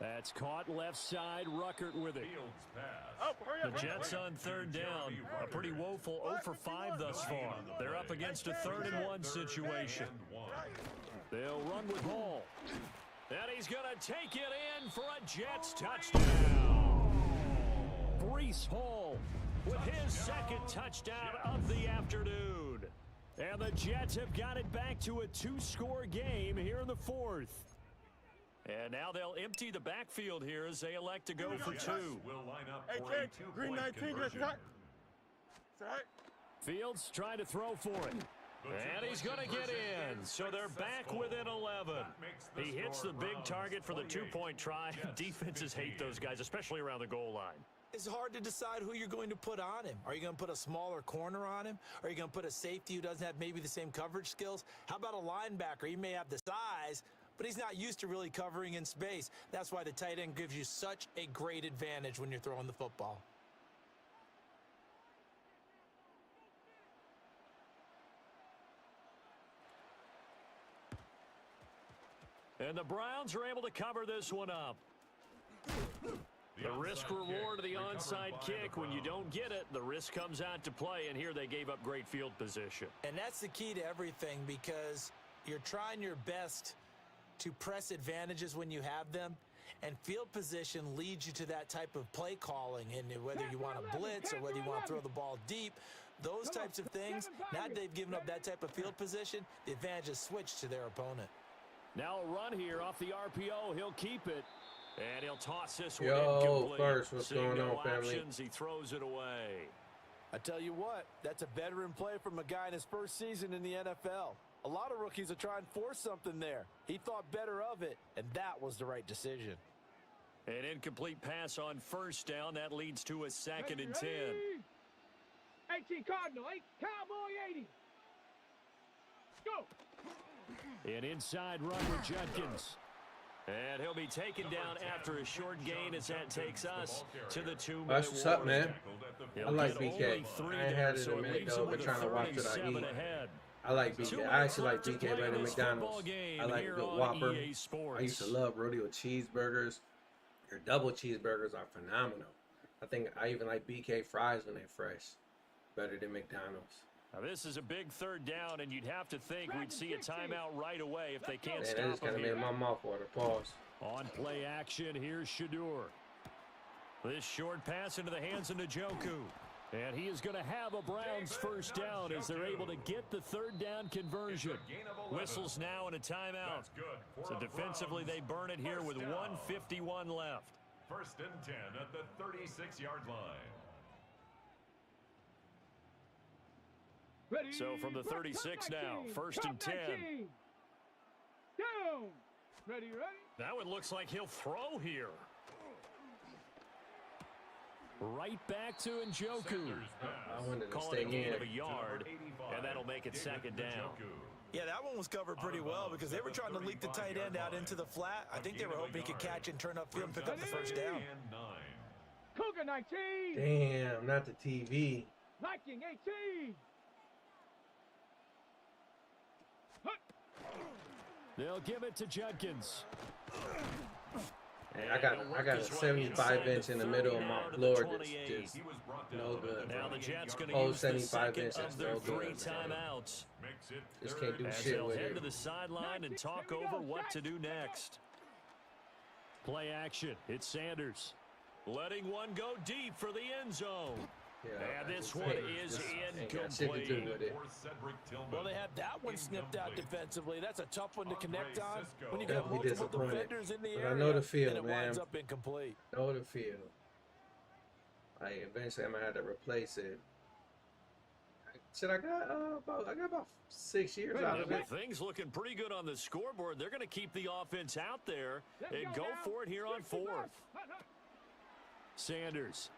That's caught left side. Ruckert with it. Fields pass. The Jets on 3rd down. A pretty woeful 0 for 5 thus far. They're up against a 3rd and 1 situation. They'll run with Hall. And he's going to take it in for a Jets touchdown. Breece Hall with his 2nd touchdown of the afternoon. And the Jets have got it back to a 2-score game here in the 4th. And now they'll empty the backfield here as they elect to go for 2. Will line up Hey, for a Ken, Green 19, conversion. let's not. Fields trying to throw for it. And he's going to get in. So they're back within 11. He hits the big target for the two-point try. Defenses hate those guys, especially around the goal line. It's hard to decide who you're going to put on him. Are you going to put a smaller corner on him? Are you going to put a safety who doesn't have maybe the same coverage skills? How about a linebacker? He may have the size, but he's not used to really covering in space. That's why the tight end gives you such a great advantage when you're throwing the football. And the Browns are able to cover this one up. The risk reward of the onside kick. When you don't get it, the risk comes out to play, and here they gave up great field position. And that's the key to everything, because you're trying your best to press advantages when you have them, and field position leads you to that type of play calling. And whether you want to blitz or whether you want to throw the ball deep, those types of things, now that they've given up that type of field position, the advantage is switched to their opponent. Now a run here off the RPO. He'll keep it. And he'll toss this one incomplete. First, what's going on, family? Options, he throws it away. I tell you what, that's a veteran play from a guy in his first season in the NFL. A lot of rookies are trying to force something there. He thought better of it, and that was the right decision. An incomplete pass on first down. That leads to a 2nd and 10. 18 Cardinal, 8 Cowboy 80. Go. An inside run with Judkins. And he'll be taken down after a short gain as that takes us to the 2-minute That's what's up, man. He'll I like get BK. only 3 I ain't there, had it so in a minute, leaves though. him Been with trying to watch what I 37 eat. ahead. I like BK. I actually like BK better than McDonald's. I like the Whopper. I used to love rodeo cheeseburgers. Their double cheeseburgers are phenomenal. I think I even like BK fries when they're fresh. Better than McDonald's. Now this is a big 3rd down, and you'd have to think we'd see a timeout right away if they can't stop that just kind of him made my mouth water. Pause. On play action, here's Shedeur. This short pass into the hands of Njoku. And he is going to have a Browns first down as they're able to get the 3rd down conversion. Whistles now and a timeout. So defensively they burn it here with 1:51 left. 1st and 10 at the 36-yard line. Ready. So from the 36 now, 1st and 10. Down. Ready. That one looks like he'll throw here. Right back to Njoku. I wanted to Call stay it a gain in. of a yard, and that'll make it 2nd down. Yeah, that one was covered pretty well because they were trying to leak the tight end out into the flat. I think they were hoping he could catch and turn upfield and pick up the first down. Cougar 19. Damn, not the TV. Viking 18. They'll give it to Judkins. Hey, I got a 75-inch in the middle of my floor that's just no good. Now the Jets going to Oh, use the 75 second inch, of that's their no 3 good. timeouts. Just can't do As shit they'll with head to it. the sideline and talk over what to do next. Play action. It's Sanders. Letting one go deep for the end zone. Yeah, And this just one ain't- is just ain't got shit to do incomplete. with it. Well, they had that one snipped out defensively. That's a tough one to connect on when you got Definitely multiple disappointed. defenders in the But area. I know the feel, and it man. winds up incomplete. Know the feel. Like eventually I'm gonna have to replace it. Shit, I got about 6 years out of it. With things looking pretty good on the scoreboard, they're going to keep the offense out there and go for it here on 4th. Sanders.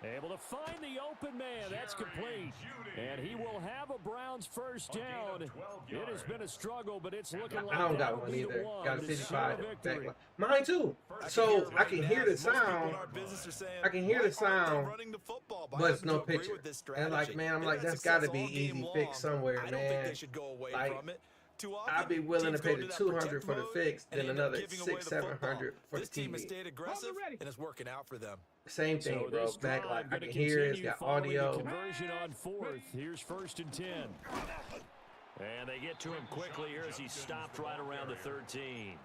Able to find the open man. That's complete. And he will have a Browns first down. It has been a struggle, but it's looking like I don't that got will be one the either. one Got a to 55 seal a victory. back. Mine too. So I can hear the sound. I can hear the sound, but it's no picture. And like, man, I'm like, that's got to be easy fix somewhere, man. Like, I'd be willing to pay the $200 for the fix, then another $600-700 for the This team has TV. stayed aggressive, and it's working out for them. Same thing, So bro. this Back drive like I gonna can hear it. It's continue got following the audio. Conversion on 4th. Here's 1st and 10. And they get to him quickly here as he stopped right around the 13.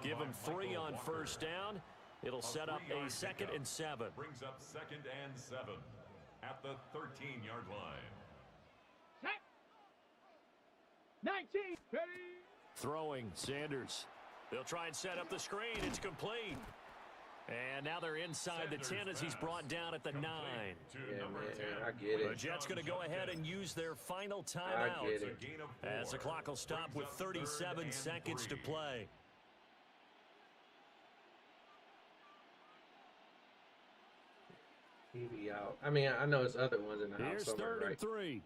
Give him 3 on first down. It'll set up a 2nd and 7. Brings up 2nd and 7 at the 13-yard line. Set. 19. Ready. Throwing, Sanders. They'll try and set up the screen. It's complete. And now they're inside the 10 as he's brought down at the 9. Yeah, man, I get it. The Jets going to go ahead and use their final timeout. I get it. As the clock will stop with 37 seconds to play. TV out. I mean, I know it's other ones in the house. Here's somewhere, 3rd right? and 3.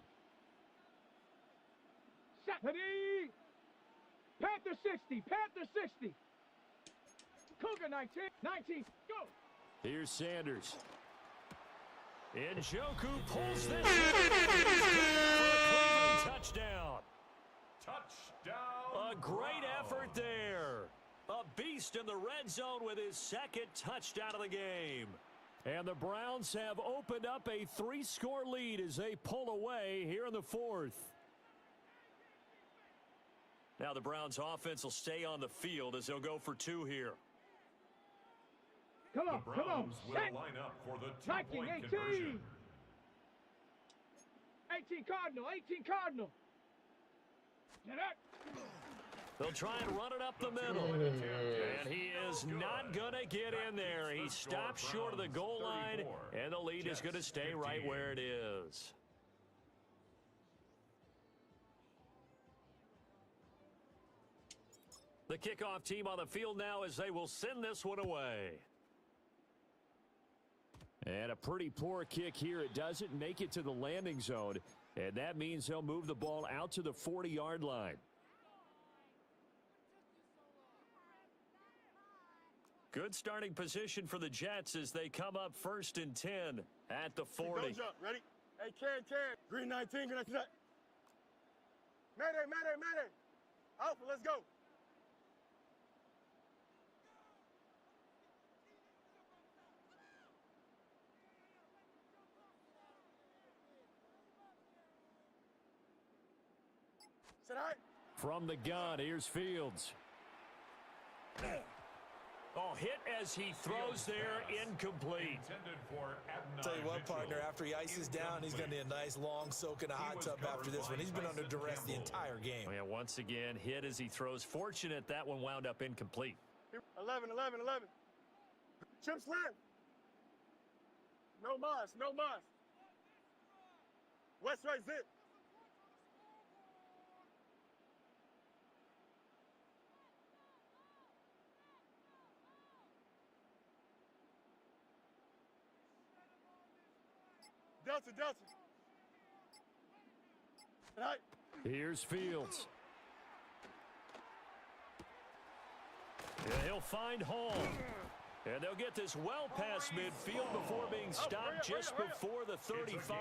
Ready? Panther 60. Panther 60. Cougar 19. 19. Go. Here's Sanders. Njoku pulls this for a Cleveland touchdown. Touchdown. A great effort there. A beast in the red zone with his 2nd touchdown of the game. And the Browns have opened up a 3-score lead as they pull away here in the 4th. Now the Browns offense will stay on the field as they'll go for 2 here. Come on, The come on. Browns will line up for the 2-point 18. conversion. 18 Cardinal. 18 Cardinal. Get up. They'll try and run it up the middle. And he is not going to get in there. He stops short of the goal line, and the lead is going to stay right where it is. The kickoff team on the field now as they will send this one away. And a pretty poor kick here. It doesn't make it to the landing zone, and that means they'll move the ball out to the 40-yard line. Good starting position for the Jets as they come up 1st and 10 at the 40. Go jump. Ready? Hey, Can. Green 19. Green 19. Mayday. Alpha, let's go. Sit high. From the gun, here's Fields. Oh, hit as he throws there, incomplete. Tell you what, partner, after he ices down, he's going to need a nice long soak in a hot tub after this one. He's been under duress the entire game. Oh, yeah, once again, hit as he throws. Fortunate that one wound up incomplete. 11. Chip slam. No mas. West right zip. Delta. Right. Here's Fields. And he'll find Hall. And they'll get this well past midfield before being stopped just before the 35.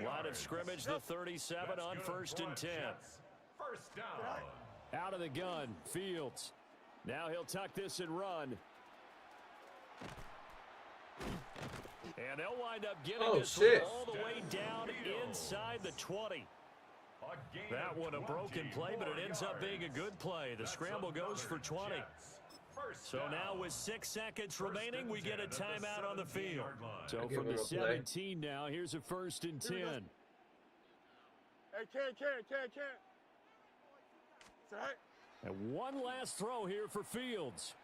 Line of scrimmage, the 37 on 1st and 10. First down. Out of the gun, Fields. Now he'll tuck this and run. And they'll wind up getting this one all the way down inside the 20. That one a broken play, but it ends up being a good play. The scramble goes for 20. So now with 6 seconds remaining, we get a timeout on the field. So from the 17 now, here's a 1st and 10. Hey, Can. Sit high. And one last throw here for Fields.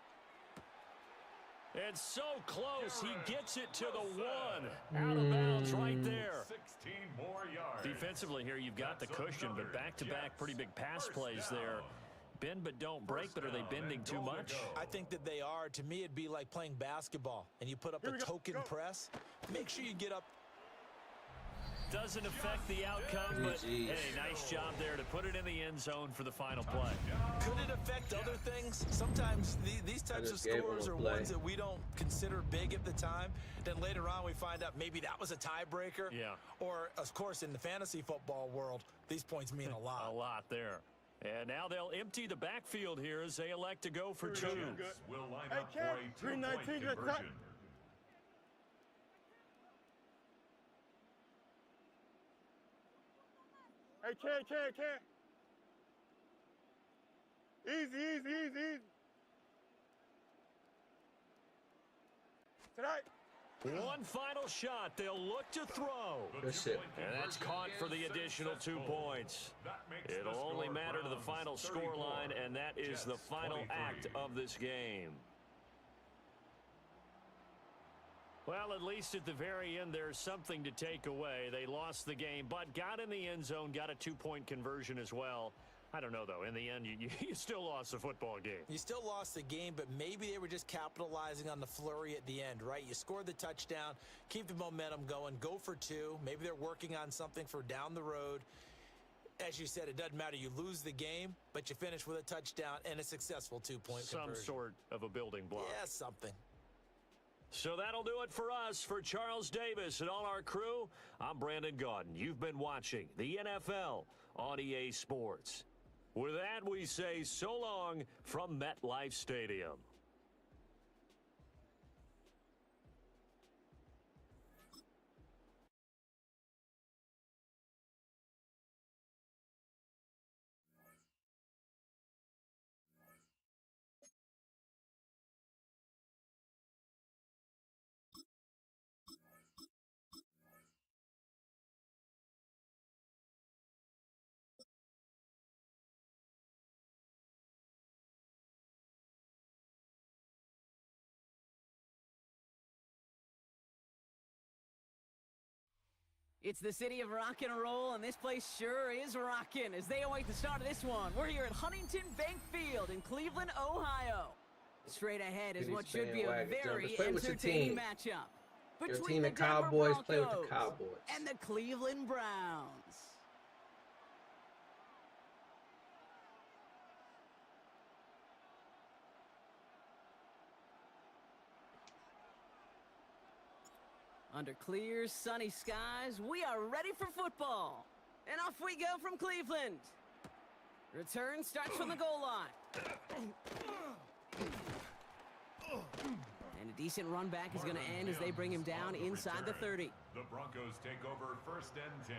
And so close, he gets it to the 1. Out of bounds right there. 16 more yards. Defensively here, you've got the cushion, but back-to-back pretty big pass plays there. Bend but don't break, but are they bending too much? I think that they are. To me, it'd be like playing basketball, and you put up a token press. Make sure you get up. Doesn't affect the outcome, but hey, nice job there to put it in the end zone for the final play. Could it affect other things? Sometimes these types of scores are ones that we don't consider big at the time. Then later on we find out maybe that was a tiebreaker. Yeah. Or, of course, in the fantasy football world, these points mean a lot. A lot there. And now they'll empty the backfield here as they elect to go for 2. Will line up for a 2-point conversion. Hey, Can. Easy. Tonight. One final shot. They'll look to throw. Good shit. And that's caught for the additional 2 points. It'll only matter to the final score line, and that is the final act of this game. Well, at least at the very end, there's something to take away. They lost the game, but got in the end zone, got a 2-point conversion as well. I don't know, though. In the end, you still lost the football game. You still lost the game, but maybe they were just capitalizing on the flurry at the end, right? You scored the touchdown, keep the momentum going, go for 2. Maybe they're working on something for down the road. As you said, it doesn't matter. You lose the game, but you finish with a touchdown and a successful 2-point conversion. Some sort of a building block. Yeah, something. So that'll do it for us. For Charles Davis and all our crew, I'm Brandon Gaudin. You've been watching the NFL on EA Sports. With that, we say so long from MetLife Stadium. It's the city of rock and roll, and this place sure is rocking as they await the start of this one. We're here at Huntington Bank Field in Cleveland, Ohio. Straight ahead is what should be a very entertaining matchup between the Cowboys play with the Cowboys and the Cleveland Browns. Under clear, sunny skies, we are ready for football. And off we go from Cleveland. Return starts from the goal line. And a decent run back is going to end as they bring him down inside the 30. The Broncos take over 1st and 10.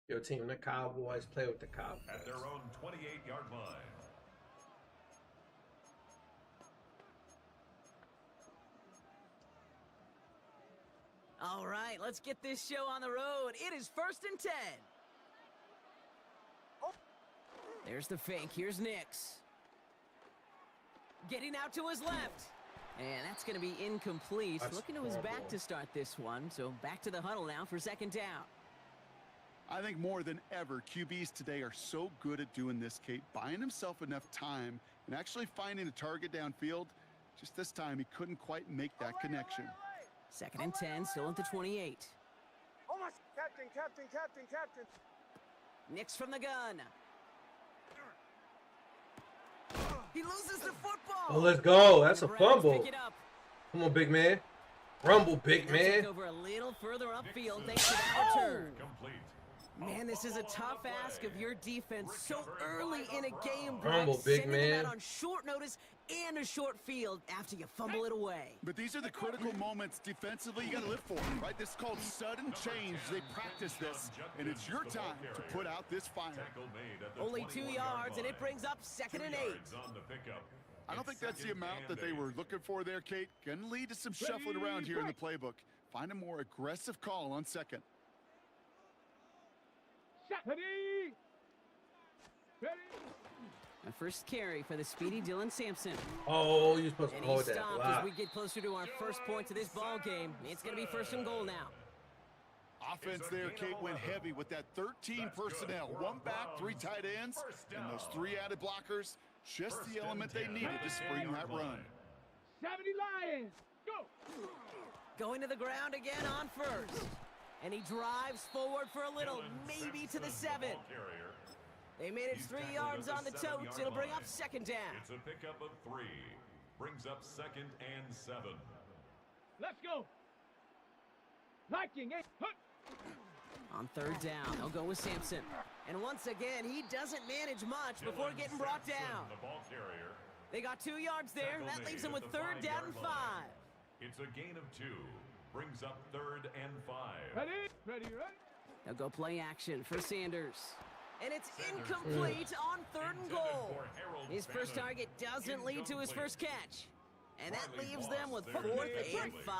Your team, the Cowboys, play with the Cowboys. At their own 28-yard line. All right, let's get this show on the road. It is 1st and 10. There's the fake. Here's Nix. Getting out to his left. And that's going to be incomplete. That's looking to his back to start this one. So back to the huddle now for 2nd down. I think more than ever, QBs today are so good at doing this, Kate, buying himself enough time and actually finding a target downfield. Just this time, he couldn't quite make that connection. 2nd and 10, still at the 28. Oh my, Captain. Nix from the gun. He loses the football. Oh, let's go. That's a fumble. Come on, big man. Rumble, big man. Over a little further upfield thanks to that return. Complete. Man, this is a tough ask of your defense so early in a game. Rumble, big man. man. Out on short notice and a short field after you fumble it away. But these are the critical moments defensively you got to live for, right? This is called sudden change. They practice this, and it's your time to put out this fire. Only 2 yards, and it brings up 2nd and 8. I don't think that's the amount that they were looking for there, Kate. Going to lead to some shuffling around here in the playbook. Find a more aggressive call on 2nd. Ready. A first carry for the speedy Dylan Sampson. Oh, you're supposed to hold that. And he stopped as we get closer to our first point to this ball game. It's going to be 1st and goal now. Offense there, Kate, went heavy with that 13 personnel. 1 back, 3 tight ends, and those 3 added blockers. Just the element they needed to spring that run. 70 Lions, go! Going to the ground again on 1st. And he drives forward for a little, maybe to the 7. They managed 3 yards on the totes. It'll bring up 2nd down. It's a pickup of 3. Brings up 2nd and 7. Let's go. Liking it. On 3rd down, they'll go with Sampson. And once again, he doesn't manage much before getting brought down. The ball carrier. They got 2 yards there. That leaves them with 3rd down and 5. It's a gain of 2. Brings up 3rd and 5. Ready. They'll go play action for Sanders. And it's incomplete on 3rd and goal. His first target doesn't lead to his first catch. And that leaves them with 4th and 5.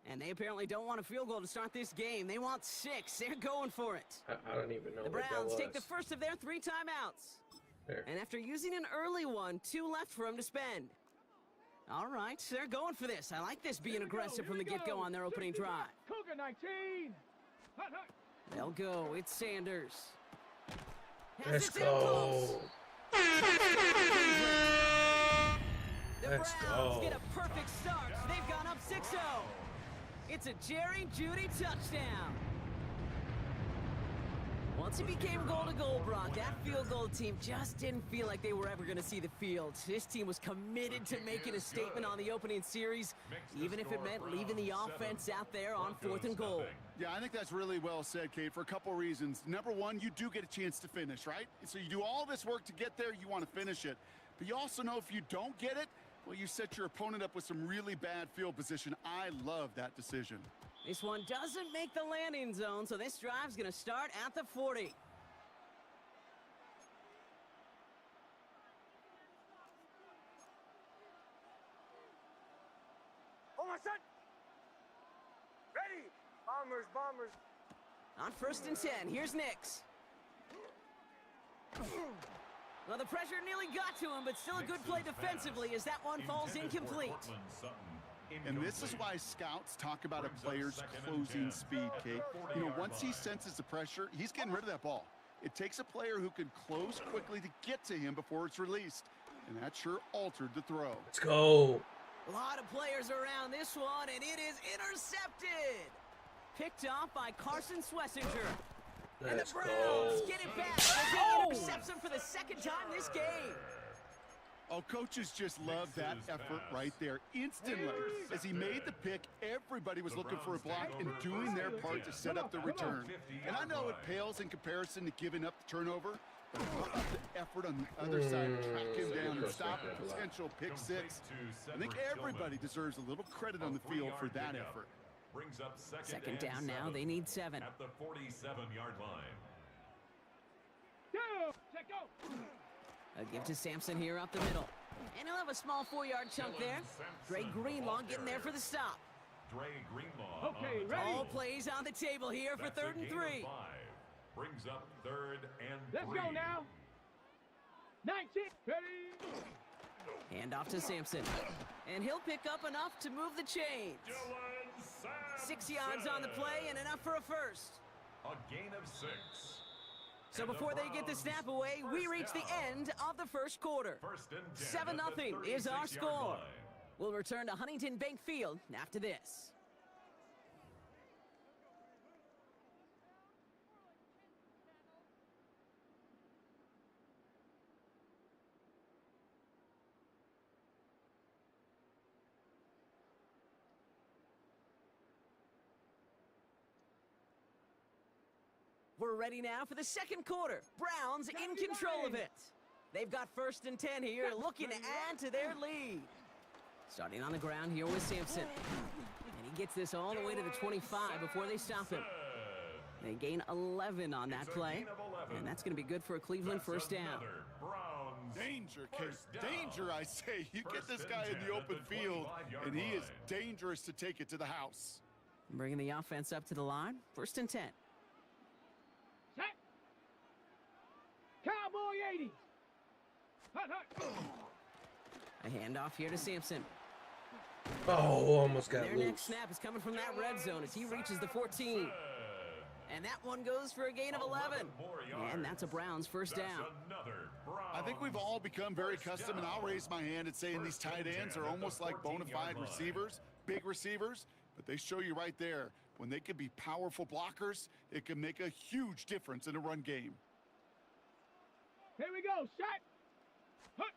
And they apparently don't want a field goal to start this game. They want 6. They're going for it. I don't even know The what that Browns was. take the first of their 3 timeouts. There. And after using an early one, 2 left for them to spend. All right, they're going for this. I like this being aggressive from the get-go on their opening drive. Cougar 19. Hut, hut. They'll go. It's Sanders. Let's go. The Browns get a perfect start. They've gone up 6-0. It's a Jerry Jeudy touchdown. Once it became goal-to-goal, Brock, that field goal team just didn't feel like they were ever going to see the field. This team was committed to making a statement on the opening series, even if it meant leaving the offense out there on 4th and goal. Yeah, I think that's really well said, Kate, for a couple reasons. Number one, you do get a chance to finish, right? So you do all this work to get there, you want to finish it. But you also know if you don't get it, well, you set your opponent up with some really bad field position. I love that decision. This one doesn't make the landing zone, so this drive's going to start at the 40. Oh, my son. Ready. Bombers, bombers. On 1st and 10, here's Nix. Well, the pressure nearly got to him, but still a good play defensively as that one falls incomplete. And this is why scouts talk about a player's closing speed, Kate. You know, once he senses the pressure, he's getting rid of that ball. It takes a player who can close quickly to get to him before it's released. And that sure altered the throw. Let's go. A lot of players around this one, and it is intercepted. Picked off by Carson Schlesinger. And the Browns get it back as he intercepts him for the 2nd time this game. Oh, coaches just love that effort right there. Instantly, as he made the pick, everybody was looking for a block and doing their part to set up the return. And I know it pales in comparison to giving up the turnover, but how about the effort on the other side to track him down and stop a potential pick 6? I think everybody deserves a little credit on the field for that effort. Brings up 2nd down now. They need 7. At the 47-yard line. Go. Check go. A give to Sampson here up the middle. And he'll have a small 4-yard chunk there. Dre Greenlaw getting there for the stop. Dre Greenlaw. Okay, ready. All plays on the table here for 3rd and 3. Brings up 3rd and 3. Let's go now. 19. Ready. Hand off to Sampson. And he'll pick up enough to move the chains. 6 yards on the play and enough for a first. A gain of 6. So before they get the snap away, we reach the end of the 1st quarter. 7-0 is our score. We'll return to Huntington Bank Field after this. We're ready now for the 2nd quarter. Browns in control of it. They've got 1st and 10 here, looking to add to their lead. Starting on the ground here with Sampson. And he gets this all the way to the 25 before they stop him. They gain 11 on that play. And that's going to be good for a Cleveland 1st down. Danger, Kate. Danger, I say. You get this guy in the open field, and he is dangerous to take it to the house. Bringing the offense up to the line. 1st and 10. Set. Cowboy 80. Hut, hut. A handoff here to Sampson. Oh, almost got Their loose. next snap is coming from that red zone as he reaches the 14. And that one goes for a gain of 11. And that's a Browns 1st down. I think we've all become very accustomed, and I'll raise my hand and saying these tight ends are almost like bona fide receivers, big receivers, but they show you right there, when they can be powerful blockers, it can make a huge difference in a run game. Here we go, set. Hut.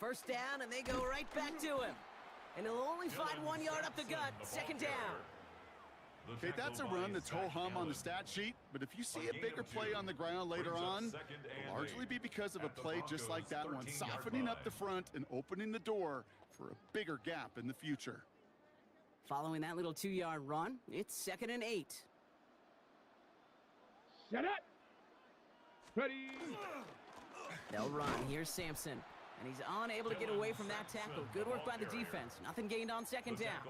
1st down, and they go right back to him. And he'll only find 1 yard up the gut. 2nd down. Okay, that's a run that's ho-hum on the stat sheet, but if you see a bigger play on the ground later on, it'll largely be because of a play just like that one, softening up the front and opening the door for a bigger gap in the future. Following that little 2-yard run, it's 2nd and 8. Set up. Ready. They'll run. Here's Sampson. And he's unable to get away from that tackle. Good work by the defense. Nothing gained on second down.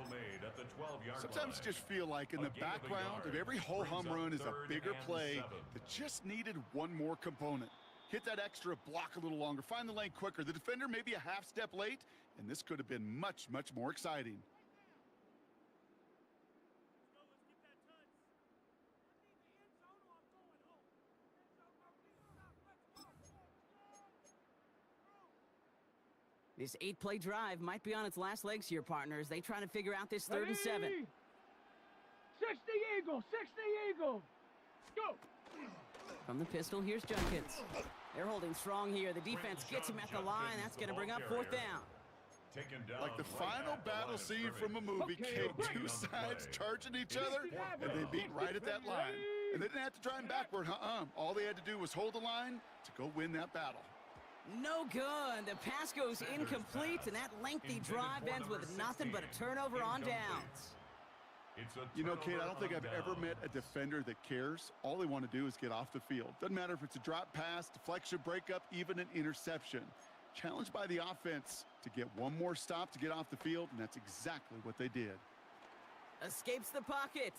Sometimes you just feel like in the background of every ho-hum run is a bigger play that just needed one more component. Hit that extra block a little longer. Find the lane quicker. The defender may be a half step late, and this could have been much, much more exciting. This 8-play drive might be on its last legs here, partners. They trying to figure out this 3rd and 7. 60 Eagles, 60 Eagles. Go. From the pistol, here's Junkins. They're holding strong here. The defense gets him at the line. That's going to bring up 4th down. Like the final battle scene from a movie, Kate, two sides charging each other, and they beat right at that line. And they didn't have to drive him backward, All they had to do was hold the line to go win that battle. No good. The pass goes incomplete, and that lengthy drive ends with nothing but a turnover on downs. You know, Kate, I don't think I've ever met a defender that cares. All they want to do is get off the field. Doesn't matter if it's a drop pass, deflection, breakup, even an interception. Challenged by the offense to get one more stop to get off the field, and that's exactly what they did. Escapes the pocket.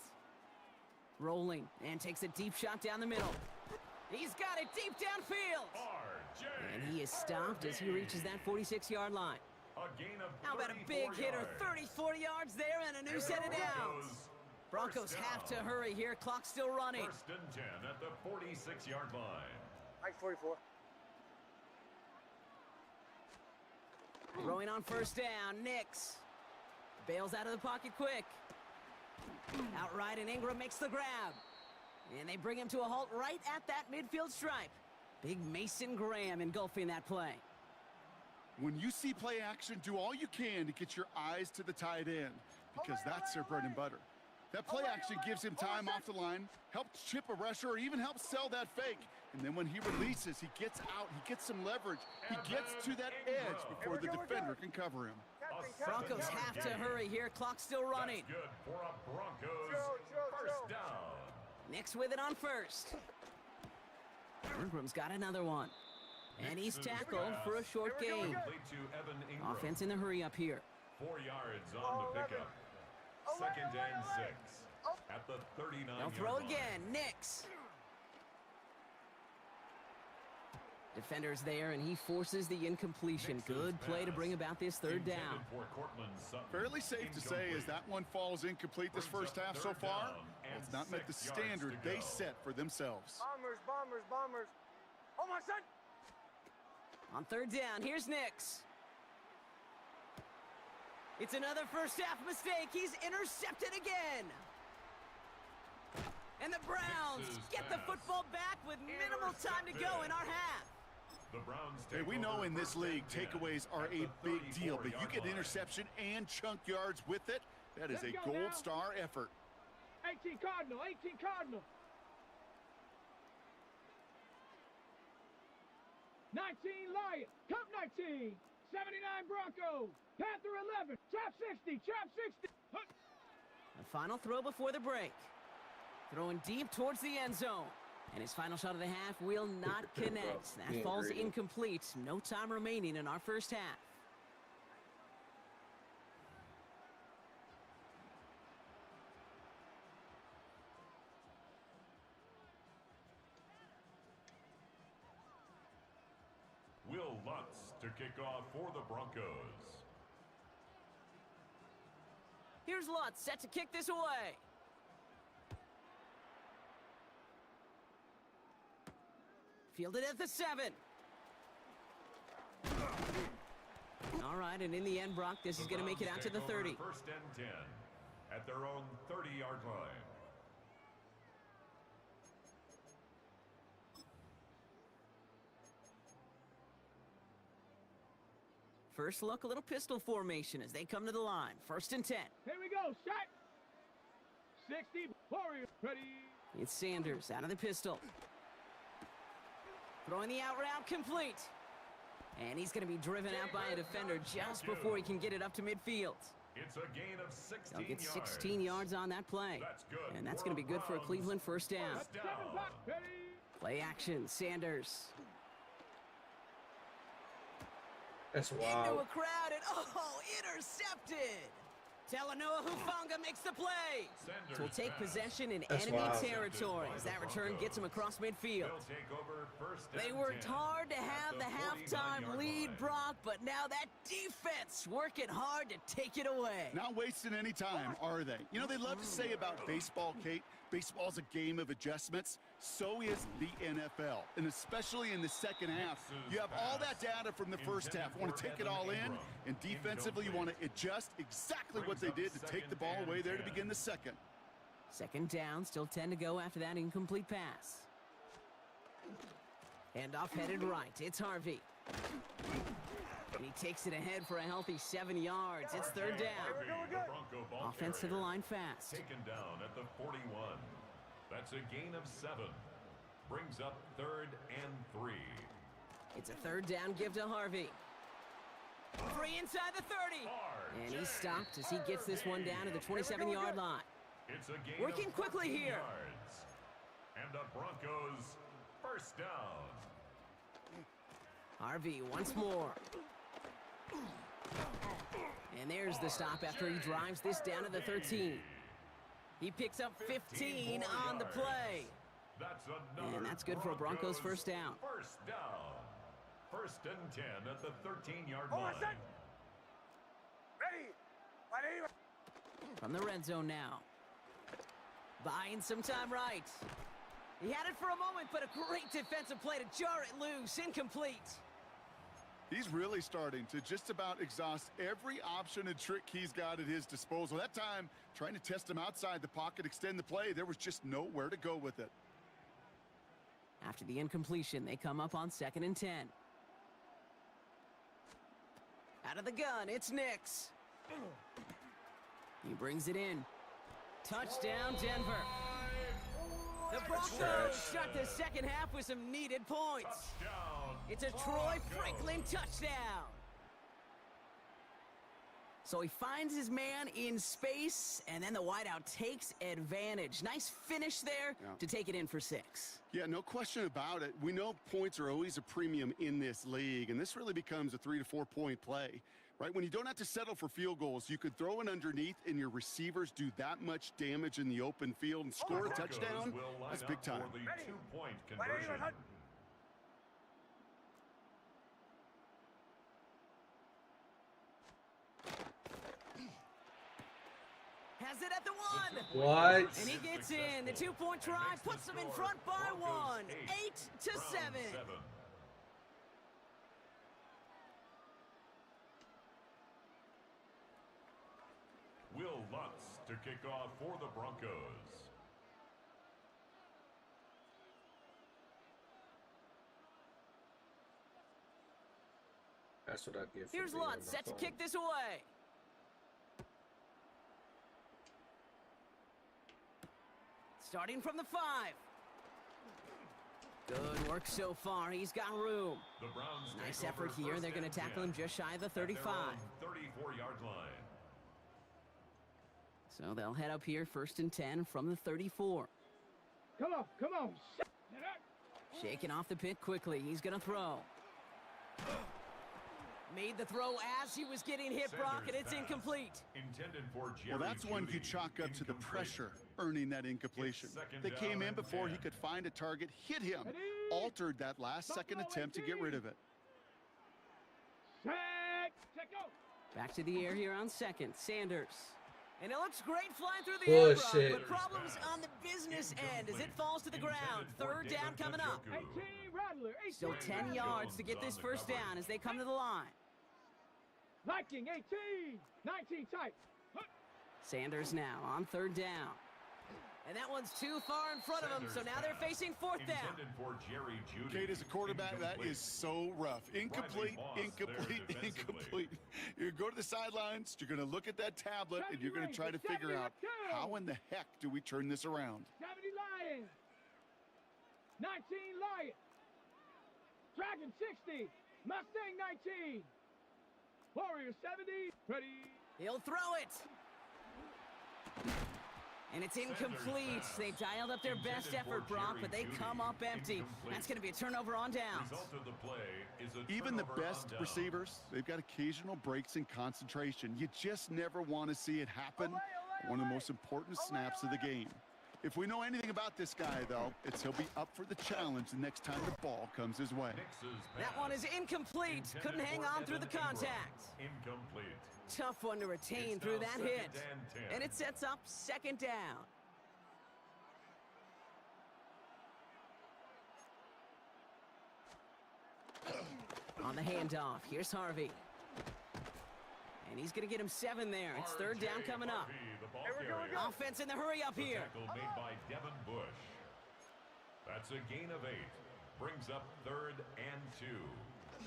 Rolling, and takes a deep shot down the middle. He's got it deep downfield. And he is stopped as he reaches that 46-yard line. How about a big hitter, 34 yards there and a new set of downs. Broncos have to hurry here, clock's still running. 1st and 10 at the 46-yard line. Mike 44. Throwing on 1st down, Nix. Bails out of the pocket quick. Outright, and Ingram makes the grab. And they bring him to a halt right at that midfield stripe. Big Mason Graham engulfing that play. When you see play action, do all you can to get your eyes to the tight end, because that's their bread and butter. That play action gives him time off the line, helps chip a rusher, or even helps sell that fake. And then when he releases, he gets out, he gets some leverage. He gets to that edge before the defender can cover him. Broncos have to hurry here, clock's still running. That's good for a Broncos 1st down. Nix with it on 1st. Ingram's got another one. And he's tackled for a short gain. Offense in the hurry up here. 4 yards on the pickup. 2nd and 6 at the 39-yard They'll throw line. again. Nix. Defender's there, and he forces the incompletion. Good play to bring about this 3rd down. Fairly safe to say as that one falls incomplete this 1st half so far, it's not met the standard they set for themselves. Bombers. Oh, my son. On 3rd down, here's Nix. It's another 1st half mistake. He's intercepted again. And the Browns get the football back with minimal time to go in our half. Hey, we know in this league, takeaways are a big deal, but you get interception and chunk yards with it. That is a gold star effort. 18 Cardinal, 18 Cardinal. 19 Lion, Cup 19, 79 Broncos, Panther 11, Trap 60, Trap 60. The final throw before the break. Throwing deep towards the end zone. And his final shot of the half will not connect. That falls incomplete. No time remaining in our 1st half. Will Lutz to kick off for the Broncos. Here's Lutz set to kick this away. Fielded at the 7. All right, and in the end, Brock, this is going to make it out to the 30. 1st and 10 at their own 30-yard line. First look, a little pistol formation as they come to the line. 1st and 10. Here we go, shot. 60, Warriors, ready. It's Sanders out of the pistol. Throwing the out route complete. And he's going to be driven out by a defender just before he can get it up to midfield. It's a gain of 16 They'll get 16 yards on that play. And that's going to be good for a Cleveland 1st down. Play action, Sanders. That's Into wild. a crowd and, oh, intercepted. Talanoa Hufanga makes the play. So we'll take possession in enemy territory as that return gets him across midfield. They worked hard to have the halftime lead, Brock, but now that defense working hard to take it away. Not wasting any time, are they? You know, they love to say about baseball, Kate, baseball's a game of adjustments. So is the NFL, and especially in the second half. You have all that data from the first half. You want to take it all in, and defensively you want to adjust exactly what they did to take the ball away there to begin the second. Second down, still 10 to go after that incomplete pass. Handoff headed right. It's Harvey. And he takes it ahead for a healthy 7 yards. It's third down. Offense to the line fast. Taken down at the 41. That's a gain of 7. Brings up 3rd and 3. It's a third down give to Harvey. Free inside the 30. And he's stopped as he gets this one down to the 27-yard line. It's a gain Working of quickly 14 here. yards. And the Broncos first down. Harvey once more. And there's the stop after he drives this down to the 13. He picks up 15 on the play. And that's good for a Broncos first down. First down. 1st and 10 at the 13-yard line. From the red zone now. Buying some time right. He had it for a moment, but a great defensive play to jar it loose. Incomplete. He's really starting to just about exhaust every option and trick he's got at his disposal. That time, trying to test him outside the pocket, extend the play, there was just nowhere to go with it. After the incompletion, they come up on 2nd and 10. Out of the gun, it's Nix. He brings it in. Touchdown, Denver. The Broncos start the second half with some needed points. It's a Troy Franklin touchdown. So he finds his man in space, and then the wideout takes advantage. Nice finish there to take it in for 6. Yeah, no question about it. We know points are always a premium in this league, and this really becomes a 3 to 4 point play, right? When you don't have to settle for field goals, you could throw it underneath, and your receivers do that much damage in the open field and score a touchdown. That's big time. For the 2-point conversion. Has it at the 1. What? And he gets in. The 2-point try puts them in front by 1. 8-7. Will Lutz to kick off for the Broncos. That's what I get. Here's Lutz set to kick this away. Starting from the 5. Good work so far. He's got room. The Browns nice effort here. They're going to tackle him just shy of the 35. 34-yard line. So they'll head up here 1st and 10 from the 34. Come on. Shaking off the pick quickly. He's going to throw. Made the throw as he was getting hit, Brock, and it's incomplete. Intended for Jerry Well, that's one you chalk up to the pressure, earning that incompletion. They came in before he could find a target, hit him, altered that last second attempt to get rid of it. Back to the air here on 2nd. Sanders. And it looks great flying through the air, Brock, but problems on the business end as it falls to the ground. 3rd down coming up. Still 10 yards to get this first down as they come to the line. Viking 18, 19 tight. Sanders now on 3rd down. And that one's too far in front of him, so now they're facing 4th down. Kate, as a quarterback, that is so rough. Incomplete. You go to the sidelines, you're going to look at that tablet, and you're going to try to figure out how in the heck do we turn this around. 70 Lions. 19 Lions. Dragon 60. Mustang 19. Warrior 70. Ready. He'll throw it. And it's incomplete. They dialed up their best effort, Brock, but they come up empty. That's going to be a turnover on downs. Even the best receivers, they've got occasional breaks in concentration. You just never want to see it happen. One of the most important snaps of the game. If we know anything about this guy, though, it's he'll be up for the challenge the next time the ball comes his way. That one is incomplete. Couldn't hang on through the contact. Incomplete. Tough one to retain through that hit. And it sets up second down. On the handoff, here's Harvey. And he's going to get him 7 there. It's third down coming up. Offense in the hurry up here. Tackle made by Devin Bush. That's a gain of 8. Brings up 3rd and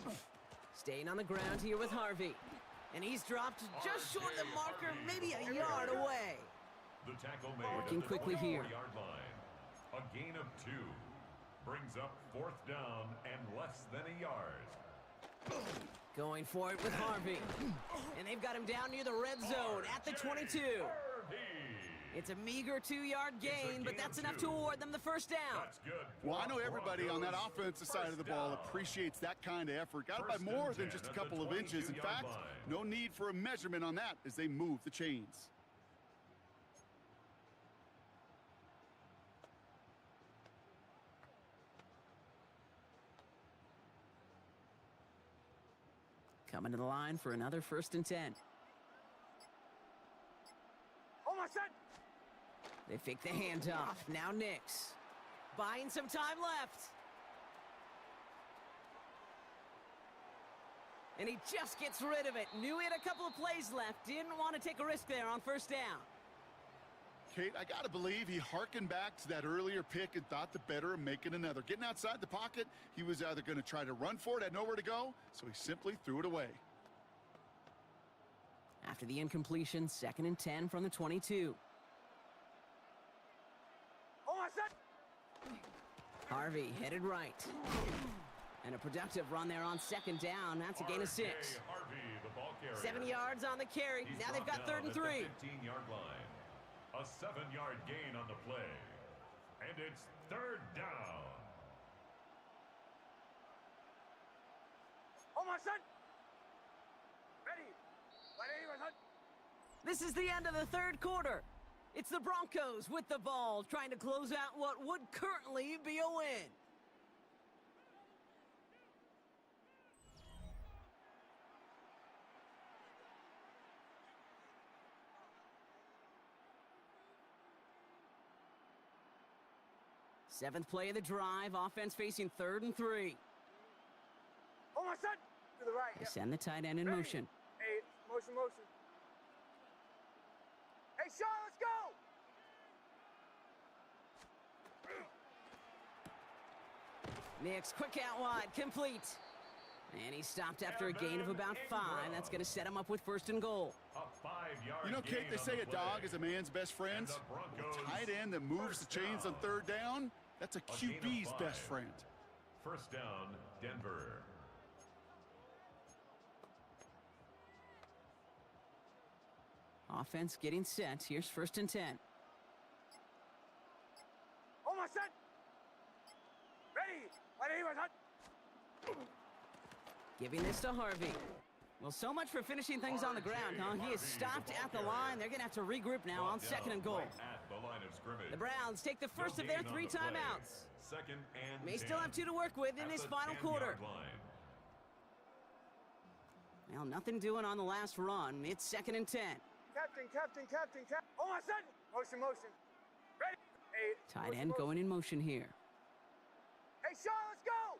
2. Staying on the ground here with Harvey. And he's dropped just short of the marker, maybe a yard away. The tackle made working quickly here. Yard line. A gain of 2. Brings up 4th down and less than a yard. Going for it with Harvey. And they've got him down near the red zone at the 22. It's a meager 2-yard gain, but that's enough to award them the first down. Well, I know everybody on that offensive side of the ball appreciates that kind of effort. Got it by more than just a couple of inches. In fact, no need for a measurement on that as they move the chains. Coming to the line for another 1st and 10. Oh, my son! They fake the handoff. Now Nix. Buying some time left. And he just gets rid of it. Knew he had a couple of plays left. Didn't want to take a risk there on 1st down. Kate, I got to believe he hearkened back to that earlier pick and thought the better of making another. Getting outside the pocket, he was either going to try to run for it, had nowhere to go, so he simply threw it away. After the incompletion, 2nd and 10 from the 22. Oh, my son! Harvey headed right. And a productive run there on 2nd down. That's a gain of 6. Harvey, the ball carrier. 7 yards on the carry. Now they've got 3rd and 3. 15-yard line. A 7-yard gain on the play. And it's 3rd down. Oh, my son! Ready! My son! This is the end of the 3rd quarter. It's the Broncos with the ball, trying to close out what would currently be a win. Seventh play of the drive, offense facing 3rd and 3. Oh, my son! To the right. They send the tight end in motion. Hey, motion. Hey, Sean, let's go! Nix, quick out wide, complete. And he stopped after a gain of about 5. That's going to set him up with 1st and goal. A 5-yard You know, Kate, they say a dog is a man's best friend. A tight end that moves the chains on 3rd down, that's a QB's best friend. 1st down, Denver. Offense getting set. Here's 1st and 10. Oh, my son! Ready! My son! Giving this to Harvey. Well, so much for finishing things on the ground, huh? He is stopped at the line. They're going to have to regroup now on 2nd and goal. At the line of scrimmage. The Browns take the first of their 3 timeouts. 2nd and May 10. Still have 2 to work with in this final quarter. Line. Well, nothing doing on the last run. It's 2nd and 10. Captain. Oh, my son! Motion. Ready! Hey, Tight end going in motion here. Hey, Sean, let's go!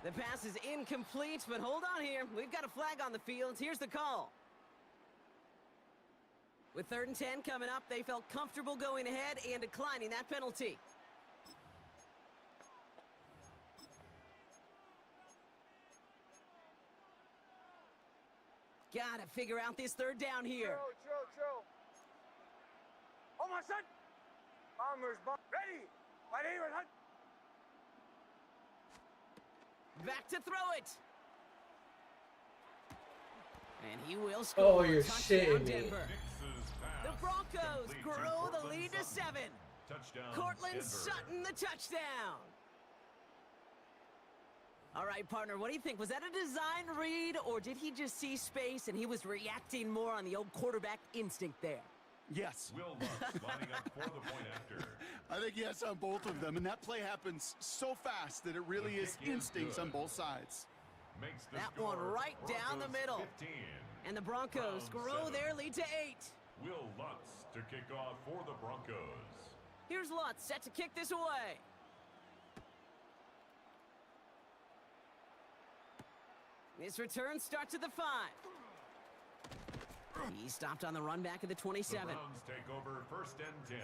The pass is incomplete, but hold on here. We've got a flag on the field. Here's the call. With 3rd and 10 coming up, they felt comfortable going ahead and declining that penalty. Gotta figure out this 3rd down here. Drill. Oh, my son! Bombers, ready! My son! Back to throw it. And he will score. Oh, you're Touchdown, shitting me. Denver. The Broncos grow the lead to 7. Touchdown, Cortland Denver. Sutton, the touchdown. All right, partner, what do you think? Was that a design read, or did he just see space and he was reacting more on the old quarterback instinct there? Yes. Will Lutz lining up for the point after. I think yes on both of them, and that play happens so fast that it really The is kick is instincts good. on both sides. Makes the That score, one right down the Broncos middle. 15. And the Broncos Browns grow 7. their lead to 8. Will Lutz to kick off for the Broncos. Here's Lutz set to kick this away. This return starts at the 5. He stopped on the run back at the 27. The Browns take over 1st and 10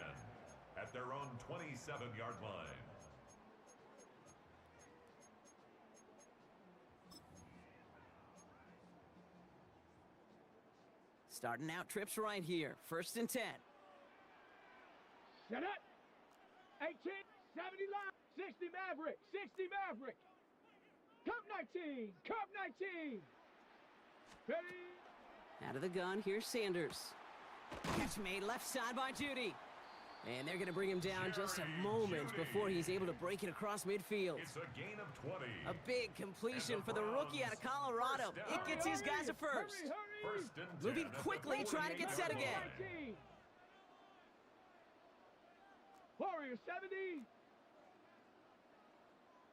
at their own 27-yard line. Starting out trips right here. 1st and 10. Set up. 18, 70 line. 60 Maverick. 60 Maverick. Cup 19. Cup 19. Ready. Out of the gun, here's Sanders. Catch made left side by Judy. And they're going to bring him down just a moment before he's able to break it across midfield. It's a gain of 20. A big completion for the rookie out of Colorado. It gets his guys a first. First and 10 Moving at the quickly, trying to get set 48-yard again. line. Warrior 70.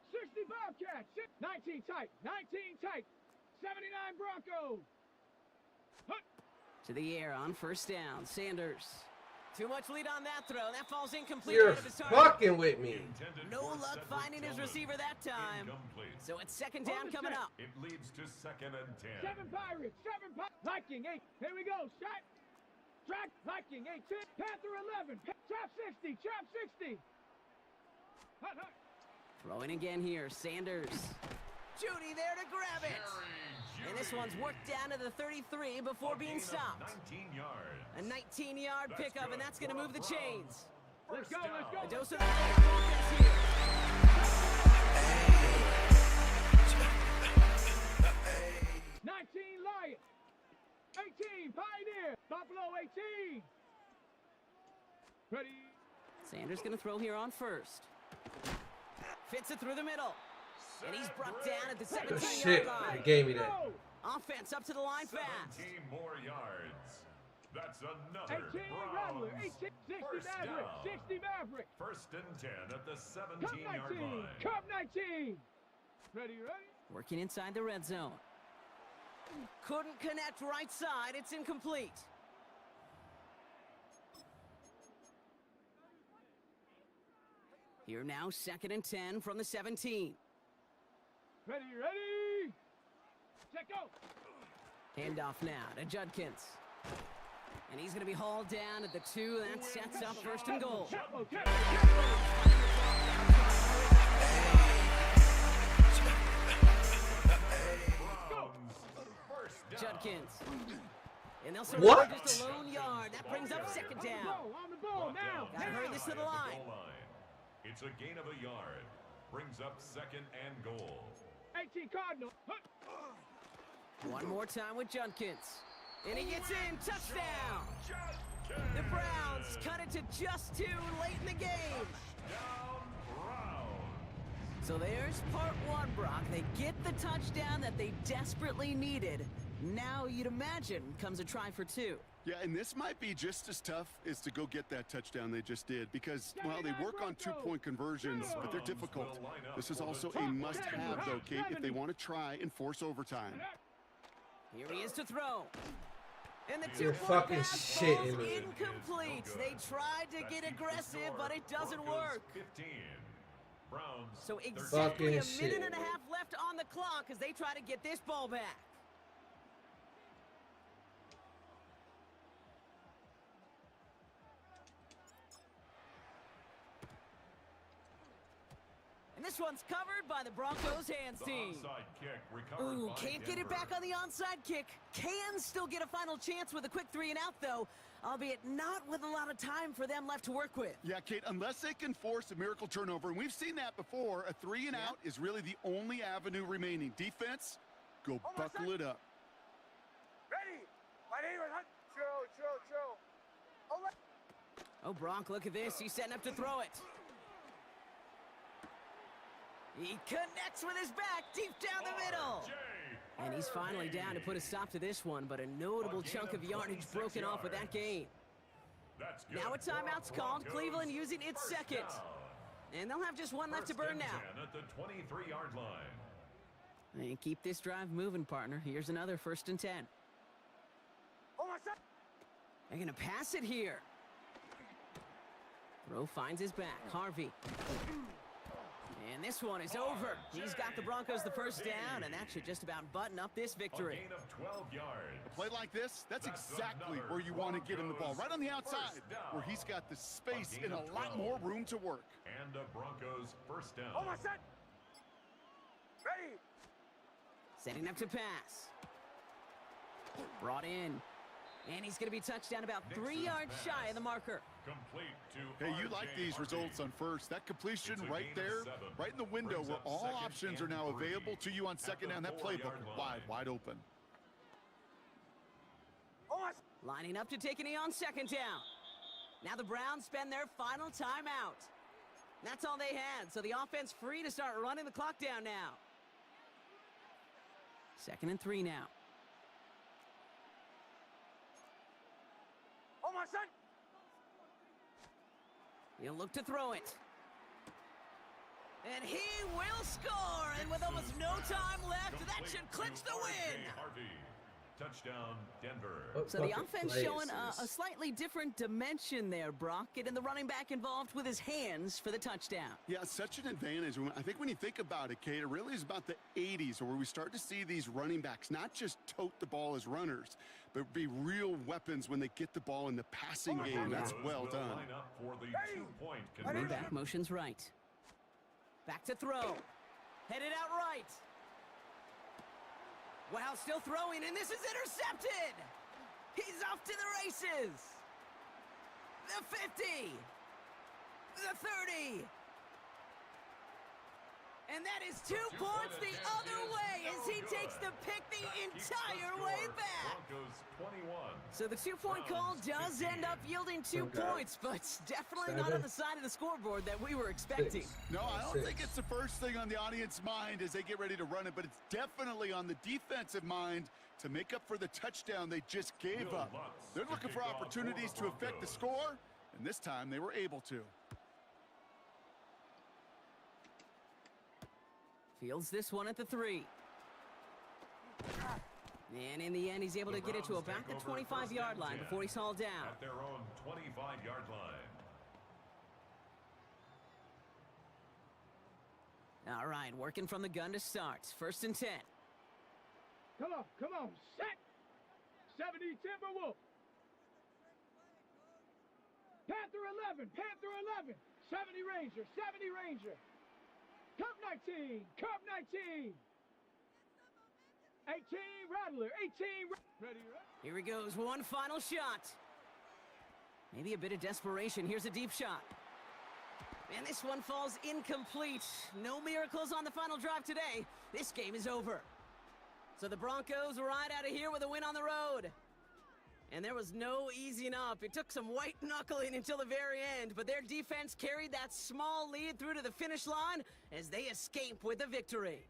60 Bobcats. 19 tight. 19 tight. 79 Broncos. To the air on 1st down. Sanders. Too much lead on that throw. That falls incomplete. You're out of his target. fucking with me. Intended No for luck Cedric finding his Tillman. receiver that time. Incomplete. So it's 2nd down coming up. It leads to 2nd and 10. 7 Pirates. 7 Pirates. Viking 8. Here we go. Shot. Track. Viking 18. Panther 11. Trap 60. Trap 60. Hut, hut. Throwing again here. Sanders. Judy there to grab it. And this one's worked down to the 33 before being stopped. 19 yards. A 19-yard That's pickup, good and that's going to for move the the chains. Let's go. Let's go. A dose of the offense here. 19 Lion. 18 Pioneer. Buffalo 18. Ready. Sanders going to throw here on 1st. Fits it through the middle. And he's brought down at the Good 17-yard shit. line. They gave me that. Offense up to the line fast. 17 more yards. That's another 18 Rattler. Browns 18. 60 first Maverick. down. 60 Maverick. 1st and 10 at the Cup 17-yard 19. line. Cup 19. Ready, ready. Working inside the red zone. Couldn't connect right side. It's incomplete. Here now, 2nd and 10 from the 17. Ready, ready. Set go. Handoff now to Judkins. And he's going to be hauled down at the 2. That sets up 1st and goal. Tempo, tempo, Browns first down. Judkins. And they'll What? surrender just a lone yard. That brings up 2nd down. on the ball now. Gotta hurry this to the line. It's a gain of a yard. Brings up 2nd and goal. 18 Cardinal. One more time with Judkins. And he gets in. Touchdown. The Browns cut it to just 2 late in the game. Down Browns. So there's part 1, Brock. They get the touchdown that they desperately needed. Now you'd imagine comes a try for 2. Yeah, and this might be just as tough as to go get that touchdown they just did because, well, they work on 2-point conversions, but they're difficult. This is also a must-have, though, Kate, if they want to try and force overtime. Here he is to throw. And the You're 2-point fucking pass shitting falls me. incomplete. They tried to get aggressive, but it doesn't work. 15. Browns. So exactly a Fucking minute and a shit. half left on the clock as they try to get this ball back. And this one's covered by the Broncos hands The team. onside kick recovered Ooh, by can't get it Denver. back on the onside kick. Can still get a final chance with a quick 3 and out, though, albeit not with a lot of time for them left to work with. Yeah, Kate, unless they can force a miracle turnover, and we've seen that before, a 3 and out is really the only avenue remaining. Defense, go buckle it up. Oh, Brock, look at this. He's setting up to throw it. He connects with his back deep down the middle. And he's finally down to put a stop to this one, but a notable chunk of yardage broken off with that gain. Now a timeout's called. Cleveland using its second. And they'll have just one left to burn now. At the 23-yard line. And keep this drive moving, partner. Here's another 1st and 10. They're going to pass it here. Throw finds his back. Harvey. And this one is over. He's got the Broncos the first down, and that should just about button up this victory. A gain of 12 yards. A play like this, that's exactly where you want to get him the ball, right on the outside, where he's got the space and a lot more room to work. And a Broncos first down. Ready. Setting up to pass. Brought in. And he's going to be touched down about 3 yards shy of the marker. Complete to Hey, you like these results on first. That completion right there, right in the window where all options are now available to you on second down. That playbook wide open. Lining up to take a knee on second down. Now the Browns spend their final timeout. That's all they had, so the offense free to start running the clock down now. 2nd and 3 now. He'll look to throw it. And he will score! And with almost no time left, that should clinch the win! Harvey. Touchdown, Denver. So the offense showing a slightly different dimension there, Brock. Getting the running back involved with his hands for the touchdown. Yeah, such an advantage. I think when you think about it, Kate, it really is about the 80s where we start to see these running backs not just tote the ball as runners, but be real weapons when they get the ball in the passing game. That's well done. Running back motion's right. Back to throw. Headed out right. Wow, still throwing, and this is intercepted! He's off to the races! The 50! The 30! And that is 2 points the other way as he takes the pick the entire way back! So the 2-point call does end up yielding 2 points, but definitely not on the side of the scoreboard that we were expecting. No, I don't think it's the first thing on the audience mind as they get ready to run it, but it's definitely on the defensive mind to make up for the touchdown they just gave up. They're looking for opportunities to affect the score, and this time they were able to. Fields this one at the 3. And in the end, he's able to get it to about the 25-yard line before he's hauled down. At their own 25-yard line. All right, working from the gun to start. 1st and 10. Come on, set. 70 Timberwolf. Panther 11, 70 Ranger, 70 Ranger. Cup 19, Cup 19. 18 Rattler, 18. Ready. Here he goes, one final shot. Maybe a bit of desperation. Here's a deep shot. And this one falls incomplete. No miracles on the final drive today. This game is over. So the Broncos ride out of here with a win on the road. And there was no easing up. It took some white knuckling until the very end, but their defense carried that small lead through to the finish line as they escape with the victory.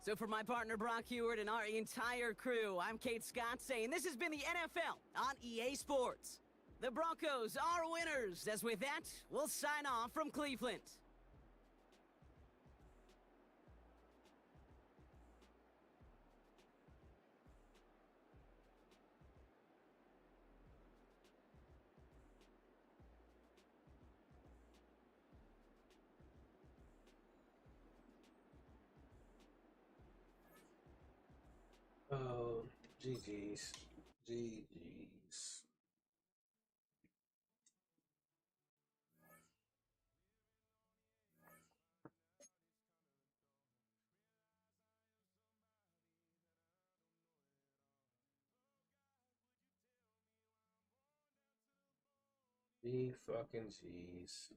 So for my partner Brock Huard and our entire crew, I'm Kate Scott saying this has been the NFL on EA Sports. The Broncos are winners, as with that, we'll sign off from Cleveland. Oh, GG's. GG's. G fucking G's.